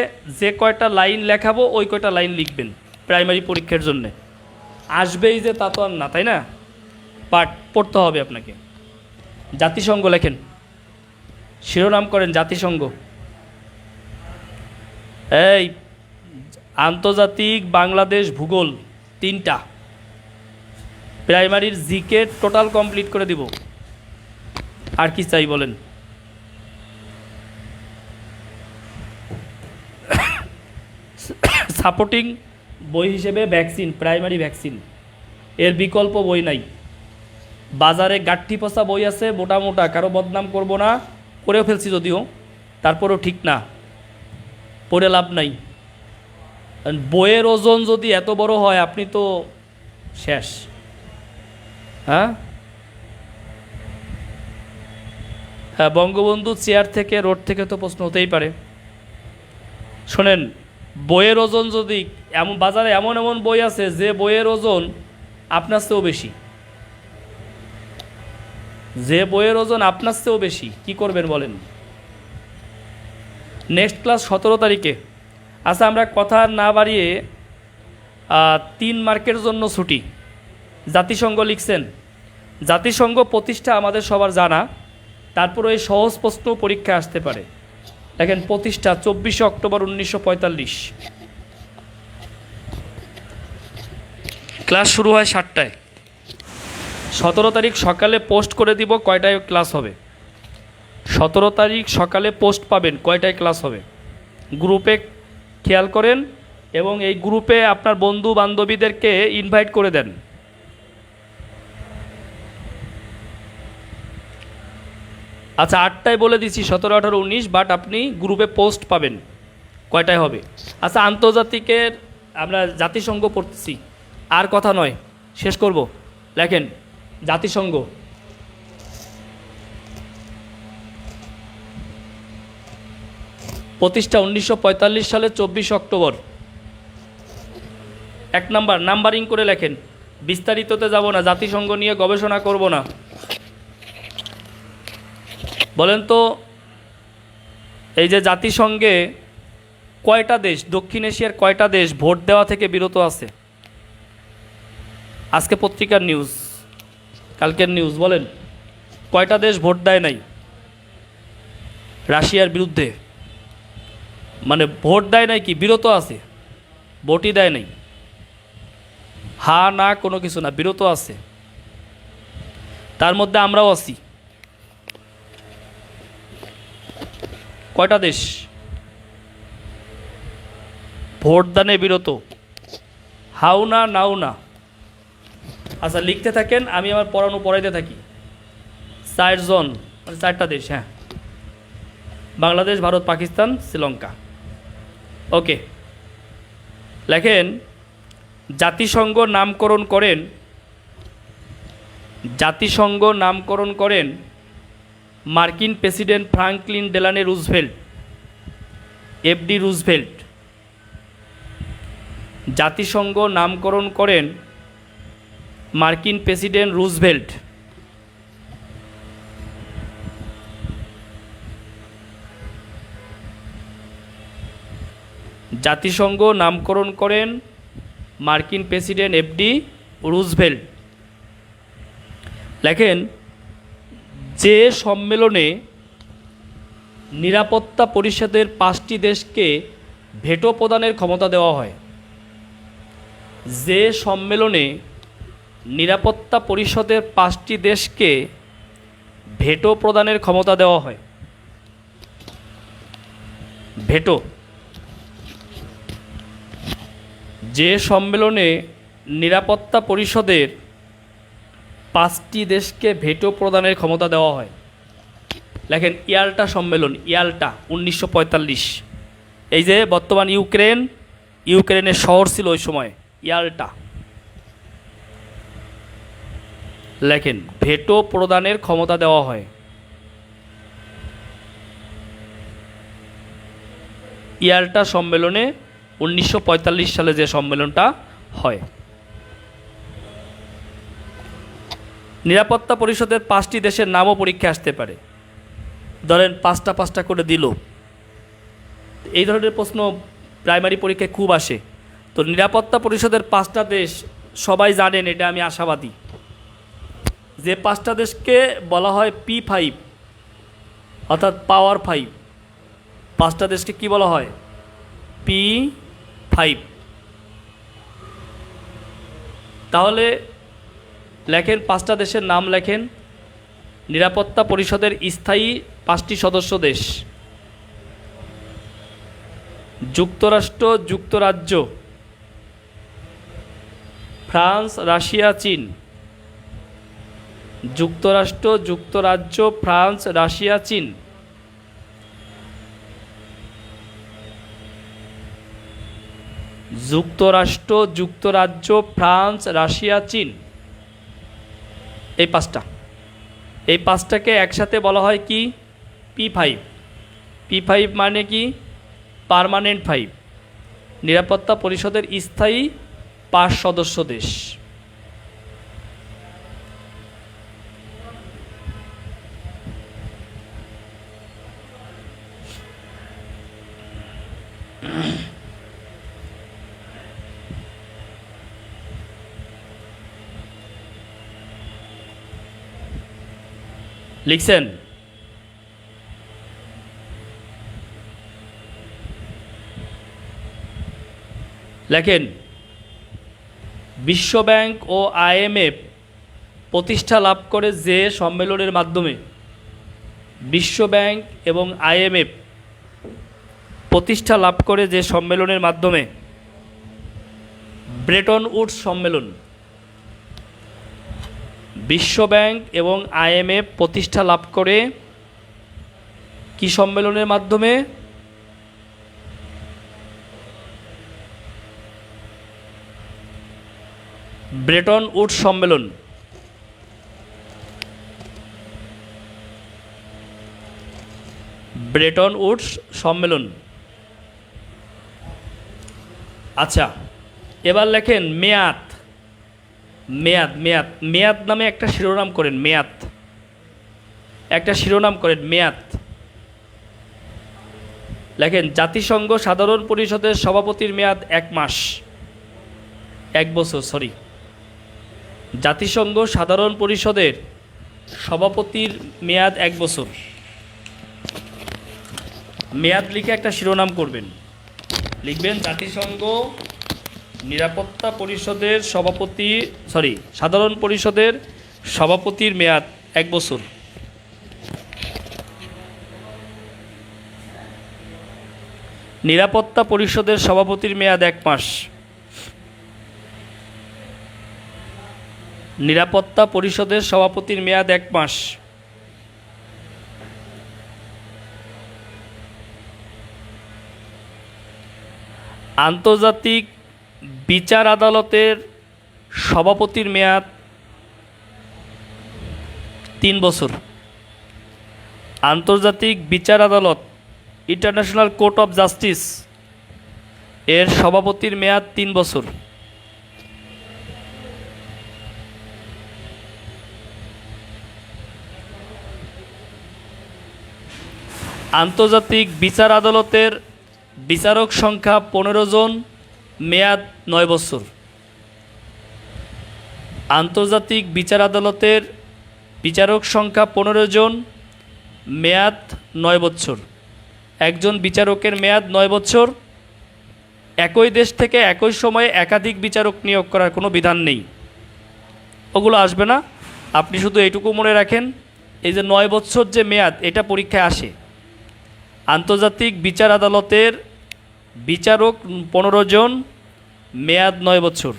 যে কয়টা লাইন লেখাবো ওই কয়টা লাইন লিখবেন প্রাইমারি পরীক্ষার জন্যে। আসবেই যে তা তো আর না, তাই না? পাঠ পড়তে হবে আপনাকে। জাতিসংঘ লেখেন, শিরোনাম করেন জাতিসংঘ। এই আন্তর্জাতিক, বাংলাদেশ, ভূগোল, 3টা প্রাইমারির জিকে টোটাল কমপ্লিট করে দিব। আর কি চাই বলেন? সাপোর্টিং বই হিসেবে ভ্যাকসিন, প্রাইমারি ভ্যাকসিন, এর বিকল্প বই নাই। বাজারে গাঠি পচা বই আছে মোটা মোটা, কারো বদনাম করব না, করেও ফেলছি যদিও, তারপরেও ঠিক না, পড়ে লাভ নাই। বইয়ের ওজন যদি এত বড় হয় আপনি তো শেষ। হ্যাঁ হ্যাঁ, বঙ্গবন্ধু চেয়ার থেকে, রোড থেকে তো প্রশ্ন হতেই পারে। শোনেন, বইয়ের ওজন যদি এমন, বাজারে এমন এমন বই আছে যে বইয়ের ওজন আপনার চেয়েও বেশি, যে বইয়ের ওজন আপনার চেয়েও বেশি, কি করবেন বলেন? নেক্সট ক্লাস 17 তারিখে। আচ্ছা, আমরা কথা না বাড়িয়ে 3 মার্কের জন্য ছুটি। জাতিসংঘ লিখছেন, জাতিসংঘ প্রতিষ্ঠা আমাদের সবার জানা, তারপর এই সহজ প্রশ্ন পরীক্ষা আসতে পারে। দেখেন, প্রতিষ্ঠা 24 অক্টোবর 1945। ক্লাস শুরু হয় 7টায়। 17 তারিখ সকালে পোস্ট করে দিব কয়টায় ক্লাস হবে। 17 তারিখ সকালে পোস্ট পাবেন কয়টায় ক্লাস হবে। গ্রুপে খেয়াল করেন এবং এই গ্রুপে আপনার বন্ধু বান্ধবীদেরকে ইনভাইট করে দেন। আচ্ছা, 8টায় বলে দিচ্ছি, 17, 18, 19, বাট আপনি গ্রুপে পোস্ট পাবেন কয়টায় হবে। আচ্ছা, আন্তর্জাতিকের আমরা জাতিসংঘ পড়তেছি, আর কথা নয়, শেষ করব। লেখেন, জাতিসংঘ প্রতিষ্ঠা 1945 সালে 24 অক্টোবর। 1 নাম্বার, নাম্বারিং করে লেখেন, বিস্তারিততে যাব না, জাতিসংঘ নিয়ে গবেষণা করব না। বলেন তো, এই যে জাতিসংঘে কয়টা দেশ, দক্ষিণ এশিয়ার কয়টা দেশ ভোট দেওয়া থেকে বিরত আছে? আজকে পত্রিকার নিউজ, কালকের নিউজ, বলেন কয়টা দেশ ভোট দেয় নাই রাশিয়ার বিরুদ্ধে? মানে ভোট দেয় নাই, কি বিরত আছে, ভোটই দেয় নাই। হা না কোনো কিছু না, বিরত আছে। তার মধ্যে আমরাও আছি। কয়টা দেশ ভোট দানে বিরত? হাও না, নাও না। আচ্ছা, লিখতে থাকেন, আমি আমার পড়ানো পড়াইতে থাকি। 4 জন, মানে 4টা দেশ। হ্যাঁ, বাংলাদেশ, ভারত, পাকিস্তান, শ্রীলঙ্কা। ওকে, লেখেন, জাতিসংঘ নামকরণ করেন, জাতিসংঘ নামকরণ করেন মার্কিন president Franklin Delano Roosevelt, FD Roosevelt. জাতিসংঘ নামকরণ করেন মার্কিন প্রেসিডেন্ট রুজভেল্ট। জাতিসংঘ নামকরণ করেন মার্কিন প্রেসিডেন্ট এফডি রুজভেল্ট। লেখেন, যে সম্মেলনে নিরাপত্তা পরিষদের 5টি দেশকে ভেটো প্রদানের ক্ষমতা দেওয়া হয়। যে সম্মেলনে নিরাপত্তা পরিষদের 5টি দেশকে ভেটো প্রদানের ক্ষমতা দেওয়া হয়। ভেটো, যে সম্মেলনে নিরাপত্তা পরিষদের 5টি দেশকে ভেটো প্রদানের ক্ষমতা দেওয়া হয়। লেখেন, ইয়াল্টা সম্মেলন, ইয়াল্টা 1945। এই যে বর্তমান ইউক্রেনের শহর ছিল ওই সময়, ইয়াল্টা। লেখেন, ভেটো প্রদানের ক্ষমতা দেওয়া হয়। ইয়াল্টা সম্মেলনে 1945 সালে যে সম্মেলনটা হয়। নিরাপত্তা পরিষদের 5টি দেশের নামও পরীক্ষা আসতে পারে। ধরেন 5টা করে দিল, এই ধরনের প্রশ্ন প্রাইমারি পরীক্ষায় খুব আসে। তো নিরাপত্তা পরিষদের 5টা দেশ সবাই জানেন, এটা আমি আশাবাদী, যে 5টা দেশকে বলা হয় P5, অর্থাৎ পাওয়ার 5। 5টা দেশকে কি বলা হয়? P5। তাহলে লেখেন 5টা দেশের নাম লেখেন। নিরাপত্তা পরিষদের স্থায়ী 5টি সদস্য দেশ: যুক্তরাষ্ট্র, যুক্তরাজ্য, ফ্রান্স, রাশিয়া, চীন। যুক্তরাষ্ট্র, যুক্তরাজ্য, ফ্রান্স, রাশিয়া, চীন। যুক্তরাষ্ট্র, যুক্তরাজ্য, ফ্রান্স, রাশিয়া, চীন। এই 5টা, এই 5টাকে একসাথে বলা হয় কি? P5। P5 মানে কি? পার্মানেন্ট 5, নিরাপত্তা পরিষদের স্থায়ী 5 সদস্য দেশ। লিখছেন? লেখেন, বিশ্বব্যাংক ও IMF প্রতিষ্ঠা লাভ করে যে সম্মেলনের মাধ্যমে, বিশ্বব্যাংক এবং IMF প্রতিষ্ঠা লাভ করে যে সম্মেলনের মাধ্যমে, ব্রেটন উডস সম্মেলন। বিশ্বব্যাংক এবং IMF প্রতিষ্ঠা লাভ করে কি সম্মেলনের মাধ্যমে? ব্রেটন উডস সম্মেলন। ব্রেটন উডস সম্মেলন। আচ্ছা, এবার লেখেন মেয়াদ। মেয়াদ, মেয়াদ, মেয়াদ নামে একটা শিরোনাম করেন। মেয়াদ, একটা শিরোনাম করেন, মেয়াদ। লেখেন, জাতিসংঘ সাধারণ পরিষদের সভাপতির মেয়াদ 1 মাস, 1 বছর, সরি। জাতিসংঘ সাধারণ পরিষদের সভাপতির মেয়াদ 1 বছর। মেয়াদ লিখে একটা শিরোনাম করবেন। লিখবেন জাতিসংঘ নিরাপত্তা পরিষদের সভাপতি, সাধারণ পরিষদের সভাপতির মেয়াদ 1 বছর। নিরাপত্তা পরিষদের সভাপতির মেয়াদ 1 মাস। নিরাপত্তা পরিষদের সভাপতির মেয়াদ 1 মাস। আন্তর্জাতিক বিচার আদালতের সভাপতির মেয়াদ 3 বছর। আন্তর্জাতিক বিচার আদালত, ইন্টারন্যাশনাল কোর্ট অফ জাস্টিস এর সভাপতির মেয়াদ 3 বছর। আন্তর্জাতিক বিচার আদালতের বিচারক সংখ্যা 15 জন, মেয়াদ 9 বছর। আন্তর্জাতিক বিচার আদালতের বিচারক সংখ্যা 15 জন, মেয়াদ 9 বছর। একজন বিচারকের মেয়াদ 9 বছর। একই দেশ থেকে একই সময়ে একাধিক বিচারক নিয়োগ করার কোনো বিধান নেই। ওগুলো আসবে না, আপনি শুধু এইটুকু মনে রাখেন, এই যে 9 বছর যে মেয়াদ, এটা পরীক্ষায় আসে। আন্তর্জাতিক বিচার আদালতের বিচারক 15 জন, মেয়াদ 9 বছর।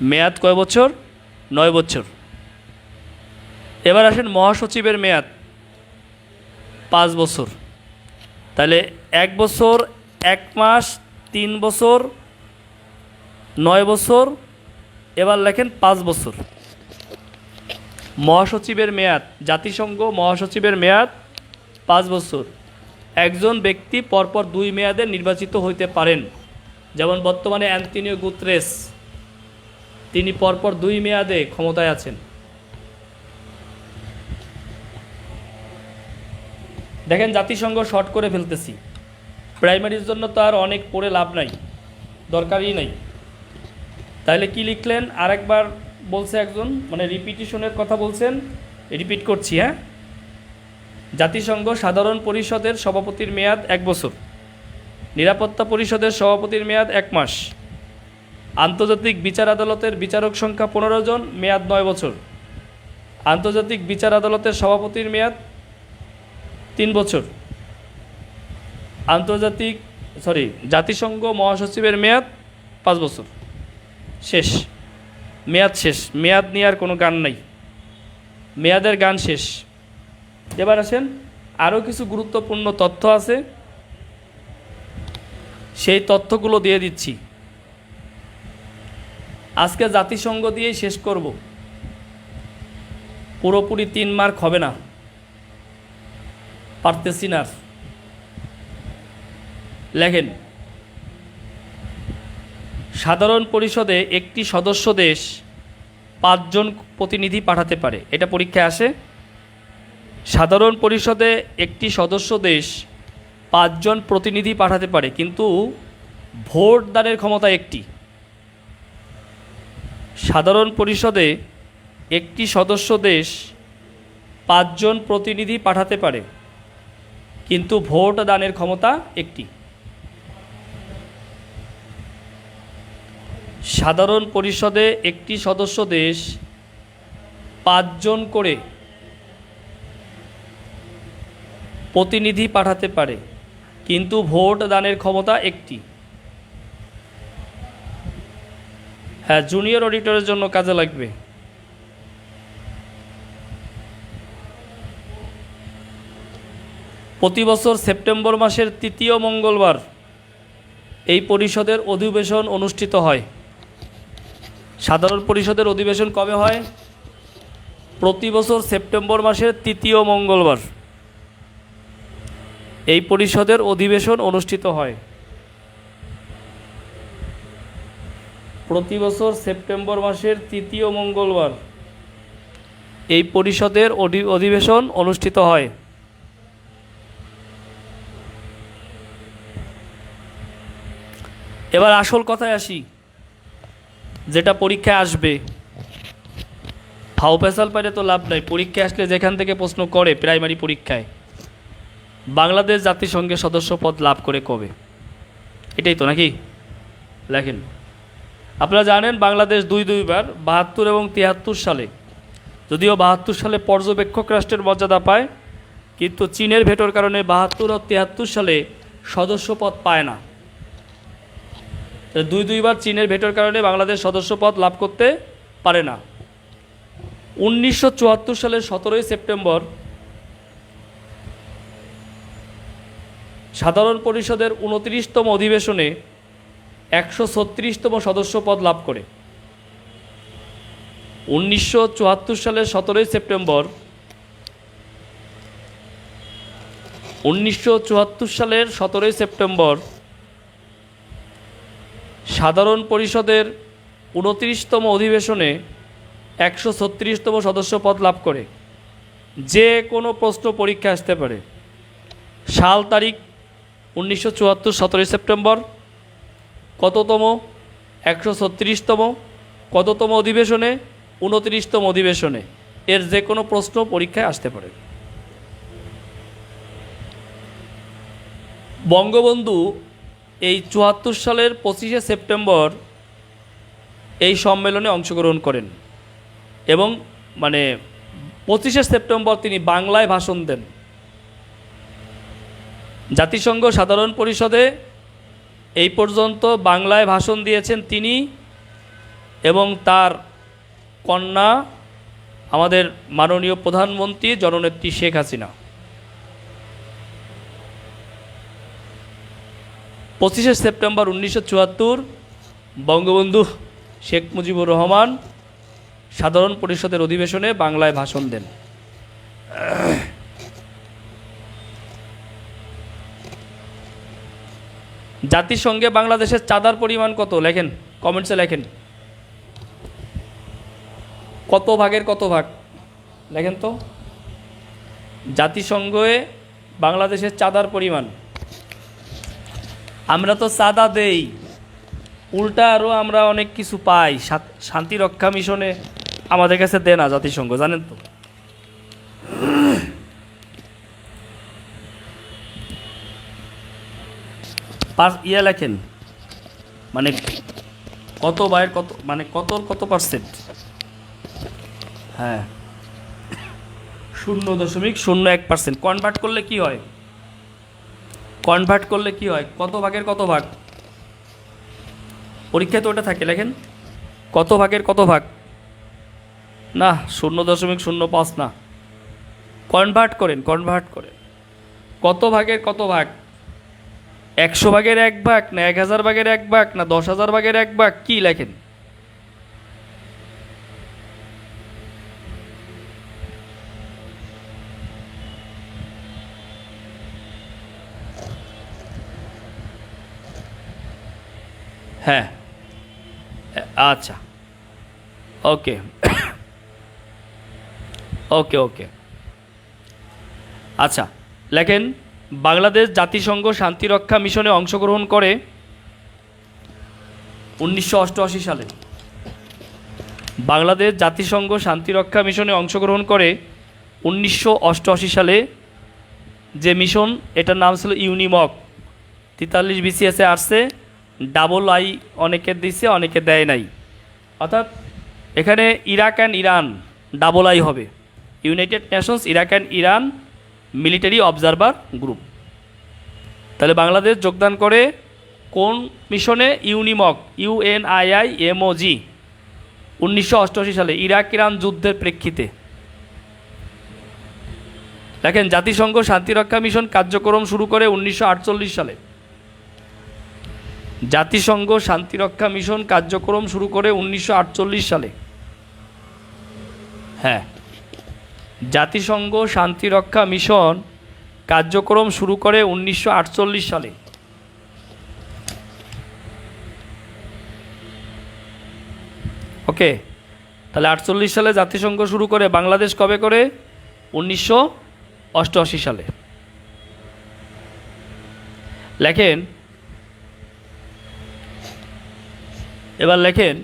মেয়াদ কয় বছর? 9 বছর। এবার আসেন মহাসচিবের মেয়াদ 5 বছর। তাহলে 1 বছর, 1 মাস, 3 বছর, 9 বছর। এবার লেখেন 5 বছর। মহাসচিবের মেয়াদ, জাতিসংঘ মহাসচিবের মেয়াদ 5 বছর। একজন ব্যক্তি পরপর 2 মেয়াদে নির্বাচিত হইতে পারেন। যেমন বর্তমানে অ্যান্টোনিও গুতেরেস, তিনি পরপর 2 মেয়াদে ক্ষমতায় আছেন। দেখেন, জাতিসংঘ শর্ট করে ফেলতেছি, প্রাইমারির জন্য তো আর অনেক পড়ে লাভ নাই, দরকারই নাই। তাহলে কি লিখলেন আরেকবার বলছে একজন, মানে রিপিটিশনের কথা বলছেন, রিপিট করছি। হ্যাঁ, জাতিসংঘ সাধারণ পরিষদের সভাপতির মেয়াদ 1 বছর, নিরাপত্তা পরিষদের সভাপতির মেয়াদ 1 মাস, আন্তর্জাতিক বিচার আদালতের বিচারক সংখ্যা 15 জন, মেয়াদ 9 বছর, আন্তর্জাতিক বিচার আদালতের সভাপতির মেয়াদ 3 বছর, জাতিসংঘ মহাসচিবের মেয়াদ 5 বছর। শেষ, মেয়াদ শেষ, মেয়াদ নিয়ে আর কোনো গান নাই, মেয়াদের গান শেষ। এবার আসেন, আরও কিছু গুরুত্বপূর্ণ তথ্য আছে, সেই তথ্যগুলো দিয়ে দিচ্ছি। আজকে জাতিসংঘ দিয়েই শেষ করব, পুরোপুরি 3 মার্ক হবে না, পারতেছি না। লেখেন, সাধারণ পরিষদে একটি সদস্য দেশ 5 জন প্রতিনিধি পাঠাতে পারে। এটা পরীক্ষায় আসে। সাধারণ পরিষদে একটি সদস্য দেশ 5 জন প্রতিনিধি পাঠাতে পারে, কিন্তু ভোট দানের ক্ষমতা একটি। সাধারণ পরিষদে একটি সদস্য দেশ 5 জন প্রতিনিধি পাঠাতে পারে, কিন্তু ভোট দানের ক্ষমতা একটি। সাধারণ পরিষদে একটি সদস্য দেশ 5 জন করে প্রতিনিধি পাঠাতে পারে, কিন্তু ভোট দানের ক্ষমতা একটি। হ্যাঁ, জুনিয়র অডিটরের জন্য কাজে লাগবে। প্রতি বছর সেপ্টেম্বর মাসের 3য় মঙ্গলবার এই পরিষদের অধিবেশন অনুষ্ঠিত হয়। সাধারণ পরিষদের অধিবেশন কবে হয়? প্রতি বছর সেপ্টেম্বর মাসের 3য় মঙ্গলবার এই পরিষদের অধিবেশন অনুষ্ঠিত হয়। প্রতি বছর সেপ্টেম্বর মাসের 3য় মঙ্গলবার এই পরিষদের অধিবেশন অনুষ্ঠিত হয়। এবার আসল কথায় আসি, যেটা পরীক্ষায় আসবে। ফাও পেশাল পাইলে তো লাভ নাই, পরীক্ষায় আসলে যেখান থেকে প্রশ্ন করে প্রাইমারি পরীক্ষায়, বাংলাদেশ জাতিসংঘের সদস্য পদ লাভ করে কবে, এটাই তো নাকি? লেখেন, আপনারা জানেন বাংলাদেশ দুইবার 72 এবং 73 সালে, যদিও 72 সালে পর্যবেক্ষক রাষ্ট্রের মর্যাদা পায়, কিন্তু চীনের ভেটোর কারণে 72 ও 73 সালে সদস্য পদ পায় না। দুইবার চীনের ভেটোর কারণে বাংলাদেশ সদস্য পদ লাভ করতে পারে না। 1974 সালের 17 সেপ্টেম্বর সাধারণ পরিষদের 29তম অধিবেশনে 136তম সদস্য পদ লাভ করে। 1974 সালের 17 সেপ্টেম্বর 1974 সালের 17 সেপ্টেম্বর সাধারণ পরিষদের 29তম অধিবেশনে 136তম সদস্য পদ লাভ করে। যে কোনো প্রশ্ন পরীক্ষা আসতে পারে। সাল তারিখ 1974 17 সেপ্টেম্বর, কততম? 136তম। কততম অধিবেশনে? 29তম অধিবেশনে। এর যে কোনো প্রশ্ন পরীক্ষায় আসতে পারে। বঙ্গবন্ধু এই 74 সালের 25শে সেপ্টেম্বর এই সম্মেলনে অংশগ্রহণ করেন এবং 25শে সেপ্টেম্বর তিনি বাংলায় ভাষণ দেন। জাতিসংঘ সাধারণ পরিষদে এই পর্যন্ত বাংলায় ভাষণ দিয়েছেন তিনি এবং তার কন্যা আমাদের মাননীয় প্রধানমন্ত্রী জননেত্রী শেখ হাসিনা। 25শে সেপ্টেম্বর 1974 বঙ্গবন্ধু শেখ মুজিবুর রহমান সাধারণ পরিষদের অধিবেশনে বাংলায় ভাষণ দেন। জাতিসংঘে বাংলাদেশের চাঁদার পরিমাণ কত? লেখেন, কমেন্টসে লেখেন। কত ভাগের কত ভাগ লেখেন তো। জাতিসংঘে বাংলাদেশের চাঁদার পরিমাণ। আমরা তো চাঁদা দেই, উল্টা আরও আমরা অনেক কিছু পাই। শান্তি রক্ষা মিশনে আমাদের কাছে দেয় না জাতিসংঘ, জানেন তো। লেখেন মানে কত বাইরের কত, মানে কত পার্সেন্ট। হ্যাঁ, 0.01%। কনভার্ট করলে কি হয়? কত ভাগের কত ভাগ? পরীক্ষায় তো ওটা থাকে, লেখেন কত ভাগের কত ভাগ। না, 0.05 না, কনভার্ট করেন। কত ভাগের কত ভাগ? 100 ভাগের 1 ভাগ, না 1000 ভাগের 1 ভাগ, না 10,000 ভাগের 1 ভাগ, কি লেখেন? হ্যাঁ, আচ্ছা, ওকে ওকে। আচ্ছা, লেখেন বাংলাদেশ জাতিসংঘ শান্তিরক্ষা মিশনে অংশগ্রহণ করে 1988 সালে। বাংলাদেশ জাতিসংঘ শান্তিরক্ষা মিশনে অংশগ্রহণ করে 1988 সালে। যে মিশন, এটার নাম ছিল ইউনিমক। 43 বিসিএসে আসছে, ডাবল-আই অনেকে দিছে, অনেকে দেয় নাই। অর্থাৎ এখানে ইরাক অ্যান্ড ইরান ডাবল-আই হবে, United Nations Iraq and Iran military observer group. তাহলে বাংলাদেশ যোগদান করে কোন মিশনে? ইউনিমক, UNIIMOG, 1988 সালে, ইরাক ইরান যুদ্ধের প্রেক্ষিতে। দেখেন, জাতিসংঘ শান্তিরক্ষা মিশন কার্যক্রম শুরু করে 1948 সালে। জাতিসংঘ শান্তিরক্ষা মিশন কার্যক্রম শুরু করে 1948 সালে। হ্যাঁ, জাতিসংঘ শান্তিরক্ষা মিশন কার্যক্রম শুরু করে 1948 সালে। ওকে, তাহলে 48 সালে জাতিসংঘ শুরু করে, বাংলাদেশ কবে করে? 1988 সালে। লেখেন, এবার লেখেন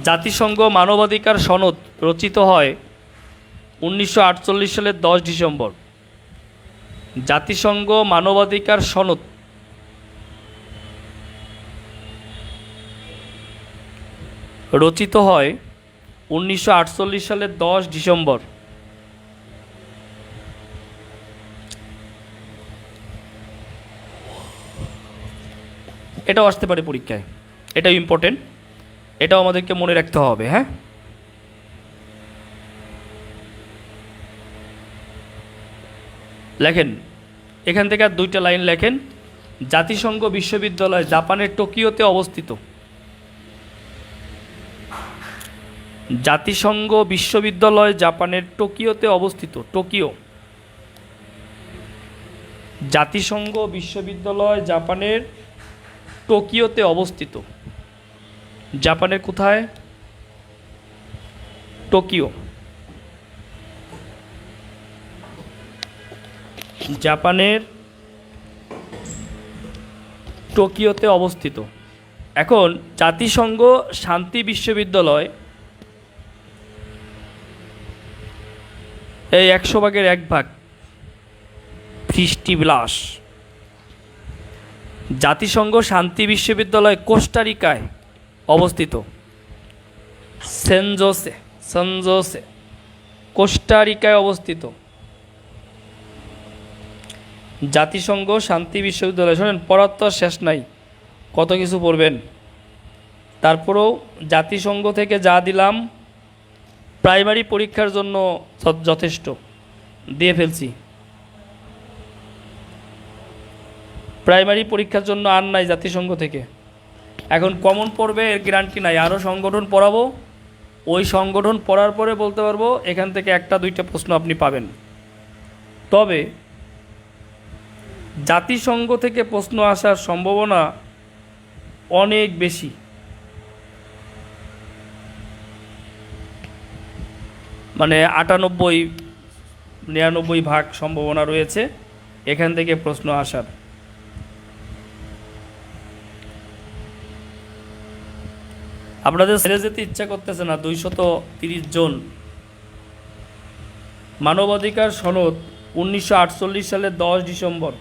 জাতিসংঘ মানবাধিকার সনদ রচিত হয় 1948 সালের 10 ডিসেম্বর। জাতিসংঘ মানবাধিকার সনদ রচিত হয় 1948 সালের 10 ডিসেম্বর। এটাও আসতে পারে পরীক্ষায়, এটাও ইম্পর্টেন্ট, এটাও আমাদেরকে মনে রাখতে হবে। হ্যাঁ, লেখেন এখান থেকে আর 2টা লাইন লেখেন। জাতিসংঘ বিশ্ববিদ্যালয় জাপানের টোকিওতে অবস্থিত। জাতিসংঘ বিশ্ববিদ্যালয় জাপানের টোকিওতে অবস্থিত। টোকিও। জাতিসংঘ বিশ্ববিদ্যালয় জাপানের টোকিওতে অবস্থিত। জাপানের কোথায়? টোকিও। জাপানের টোকিওতে অবস্থিত। এখন জাতিসংঘ শান্তি বিশ্ববিদ্যালয় এই 100 ভাগের 1 ভাগ বৃষ্টিবিলাস। জাতিসংঘ শান্তি বিশ্ববিদ্যালয় কোস্টারিকায় অবস্থিত। সেনজোসে কোস্টারিকায় অবস্থিত জাতিসংঘ শান্তি বিশ্ববিদ্যালয়। শোনেন, পড়ার তো শেষ নাই, কত কিছু পড়বেন। তারপরেও জাতিসংঘ থেকে যা দিলাম প্রাইমারি পরীক্ষার জন্য যথেষ্ট, দিয়ে ফেলছি। প্রাইমারি পরীক্ষার জন্য আর নাই জাতিসংঘ থেকে। এখন কমন পড়বে এর গ্যারান্টি নাই, আরও সংগঠন পড়াবো, ওই সংগঠন পড়ার পরে বলতে পারবো এখান থেকে 1-2টা প্রশ্ন আপনি পাবেন। তবে জাতিসংঘ থেকে প্রশ্ন আসার সম্ভাবনা অনেক বেশি। মানে 98-99 ভাগ সম্ভাবনা রয়েছে এখান থেকে প্রশ্ন আসার। আপনাদের ছেড়ে যেতে ইচ্ছা করতেছে না। 230 জন। মানবাধিকার সনদ 1948 সালের 10 ডিসেম্বর।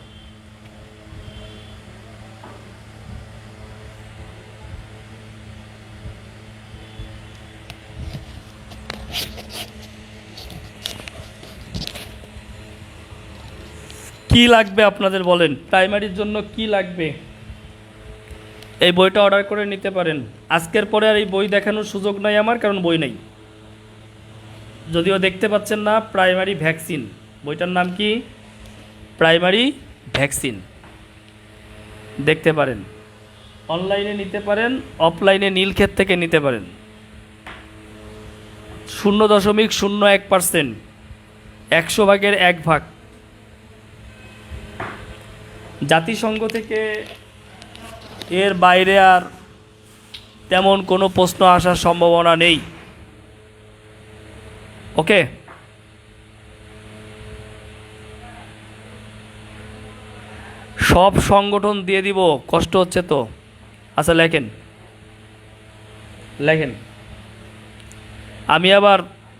কি লাগবে আপনাদের বলেন? প্রাইমারির জন্য কি লাগবে? এই বইটা অর্ডার করে নিতে পারেন। আজকের পরে আর এই বই দেখানোর সুযোগ নাই আমার, কারণ বই নেই। যদিও দেখতে পাচ্ছেন না, প্রাইমারি ভ্যাকসিন, বইটার নাম কি? Primary vaccine. দেখতে পারেন, অনলাইনে নিতে পারেন, অফলাইনে নীলক্ষেত থেকে নিতে পারেন। 0.01%, 100 ভাগের 1 ভাগ। জাতিসংঘ থেকে এর বাইরে আর তেমন কোনো প্রশ্ন আসার সম্ভাবনা নেই। ওকে, সব সংগঠন দিয়ে দিব, কষ্ট হচ্ছে তো। আচ্ছা লেখেন, লেখেন। আমি আবার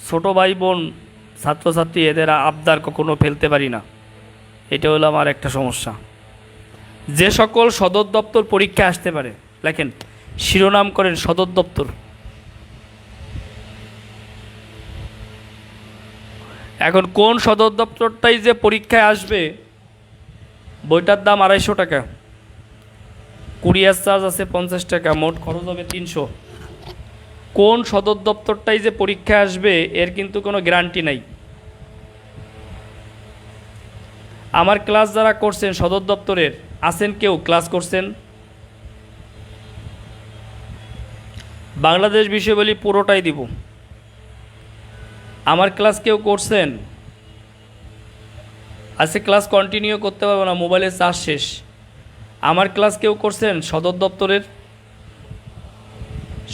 ছোট ভাই বোন, ছাত্রছাত্রী, এদের আবদার কখনো ফেলতে পারি না। এটা হলো আমার একটা সমস্যা। যে সকল সদর দপ্তর পরীক্ষা আসতে পারে, লেখেন, শিরোনাম করেন সদর দপ্তর। এখন কোন সদর দপ্তরটাই যে পরীক্ষায় আসবে, বইটার দাম 250 টাকা, কুরিয়ার চার্জ আছে 50 টাকা, মোট খরচ হবে 300। কোন সদর দপ্তরটাই যে পরীক্ষায় আসবে এর কিন্তু কোনো গ্যারান্টি নাই। আমার ক্লাস যারা করছেন সদর দপ্তরের, আছেন কেউ ক্লাস করছেন? বাংলাদেশ বিষয়াবলী পুরোটাই দিব। আমার ক্লাস কেউ করছেন? আজকে ক্লাস কন্টিনিউ করতে পারবো না, মোবাইলের চার্জ শেষ। আমার ক্লাস কেউ করছেন সদর দপ্তরের?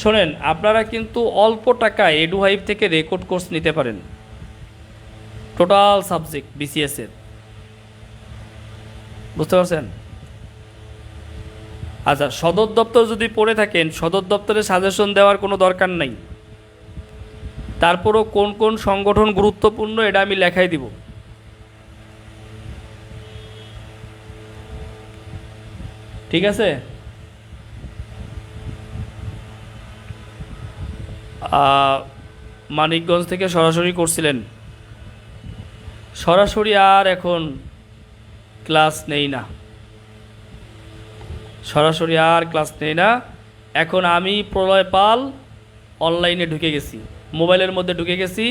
শোনেন, আপনারা কিন্তু অল্প টাকায় এডুহাইভ থেকে রেকর্ড কোর্স নিতে পারেন, টোটাল সাবজেক্ট বিসিএসের। বুঝতে পারছেন? আচ্ছা, সদর দপ্তর যদি পড়ে থাকেন, সদর দপ্তরে সাজেশন দেওয়ার কোনো দরকার নাই। তারপরও কোন কোন সংগঠন গুরুত্বপূর্ণ এটা আমি লেখাই দিব। ঠিক আছে? মানিকগঞ্জ থেকে সরাসরি করছিলেন, সরাসরি আর এখন ক্লাস নেই না, সরাসরি আর ক্লাস নেই না। এখন আমি প্রলয় পাল অনলাইনে ঢুকে গেছি, মোবাইলের মধ্যে ঢুকে গেছি।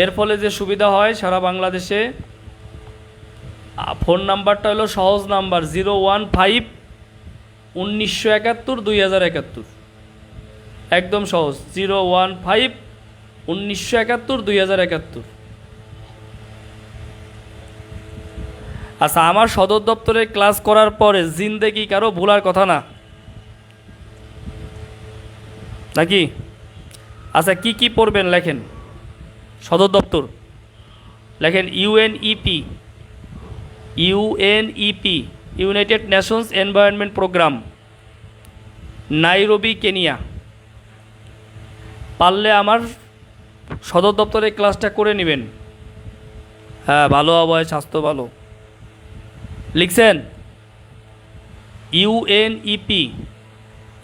এর ফলে যে সুবিধা হয়, সারা বাংলাদেশে ফোন নাম্বারটা হলো সহজ নাম্বার 015-1971-2071, একদম সহজ 015-1971-2071। আচ্ছা, আমার সদর দপ্তরে ক্লাস করার পরে জিন্দেগি কারো ভোলার কথা না, নাকি? আচ্ছা, কি কি পড়বেন লেখেন। সদর দপ্তর লেখেন UNEP, UNEP, United Nations Environment Programme, Nairobi Kenya. পারলে আমার সদর দপ্তরে ক্লাসটা করে নেবেন। হ্যাঁ, ভালো আবহাওয়ায় স্বাস্থ্য ভালো। লিখছেন? UNEP,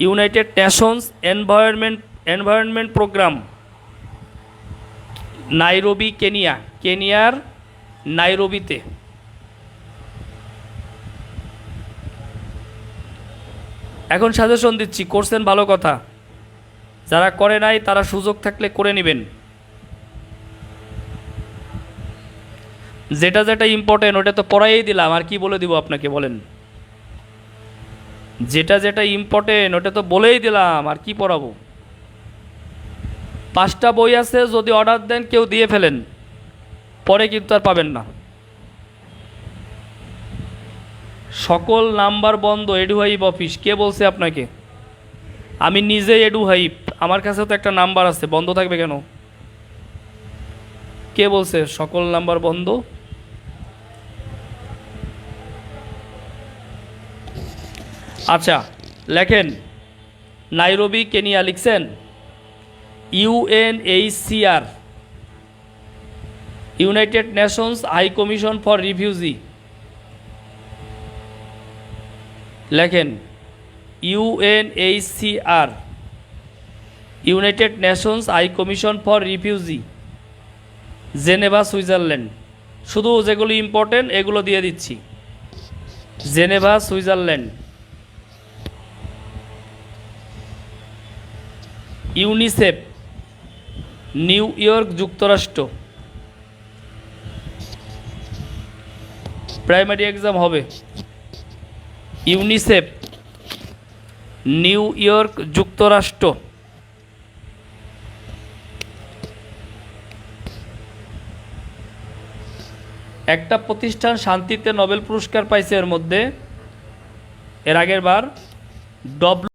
United Nations Environment Programme, Nairobi Kenya, কেনিয়ার নাইরোবিতে। এখন সাজেশন দিচ্ছি, করছেন ভালো কথা, যারা করে নাই তারা সুযোগ থাকলে করে নেবেন। যেটা যেটা ইম্পর্টেন্ট ওটা তো পড়াই দিলাম, আর কি বলে দিব আপনাকে বলেন? যেটা যেটা ইম্পর্টেন্ট ওটা তো বলেই দিলাম, আর কি পড়াবো? 5টা বই আছে, যদি অর্ডার দেন কেউ দিয়ে ফেলেন, পরে কিন্তু আর পাবেন না। সকল নাম্বার বন্ধ এডুহাইভ অফিস। কে বলছে আপনাকে? আমি নিজে এডুহাইভ, আমার কাছে তো একটা নাম্বার আছে, বন্ধ থাকবে কেন? কে বলছে সকল নাম্বার বন্ধ? আচ্ছা লেখেন, নাইরোবি কেনিয়া লিখছেন। UNHCR, United Nations High Commission for refugee, লেখেন UNHCR, United Nations High Commission for refugee, Geneva Switzerland. শুধু যেগুলো ইম্পর্টেন্ট এগুলো দিয়ে দিচ্ছি। Geneva Switzerland. UNICEF, New York যুক্তরাষ্ট্র। প্রাইমারি এক্সাম হবে। ইউনিসেফ, নিউ ইয়র্ক যুক্তরাষ্ট্র। একটা প্রতিষ্ঠান শান্তিতে নোবেল পুরস্কার পাইছে, এর মধ্যে এর আগের বার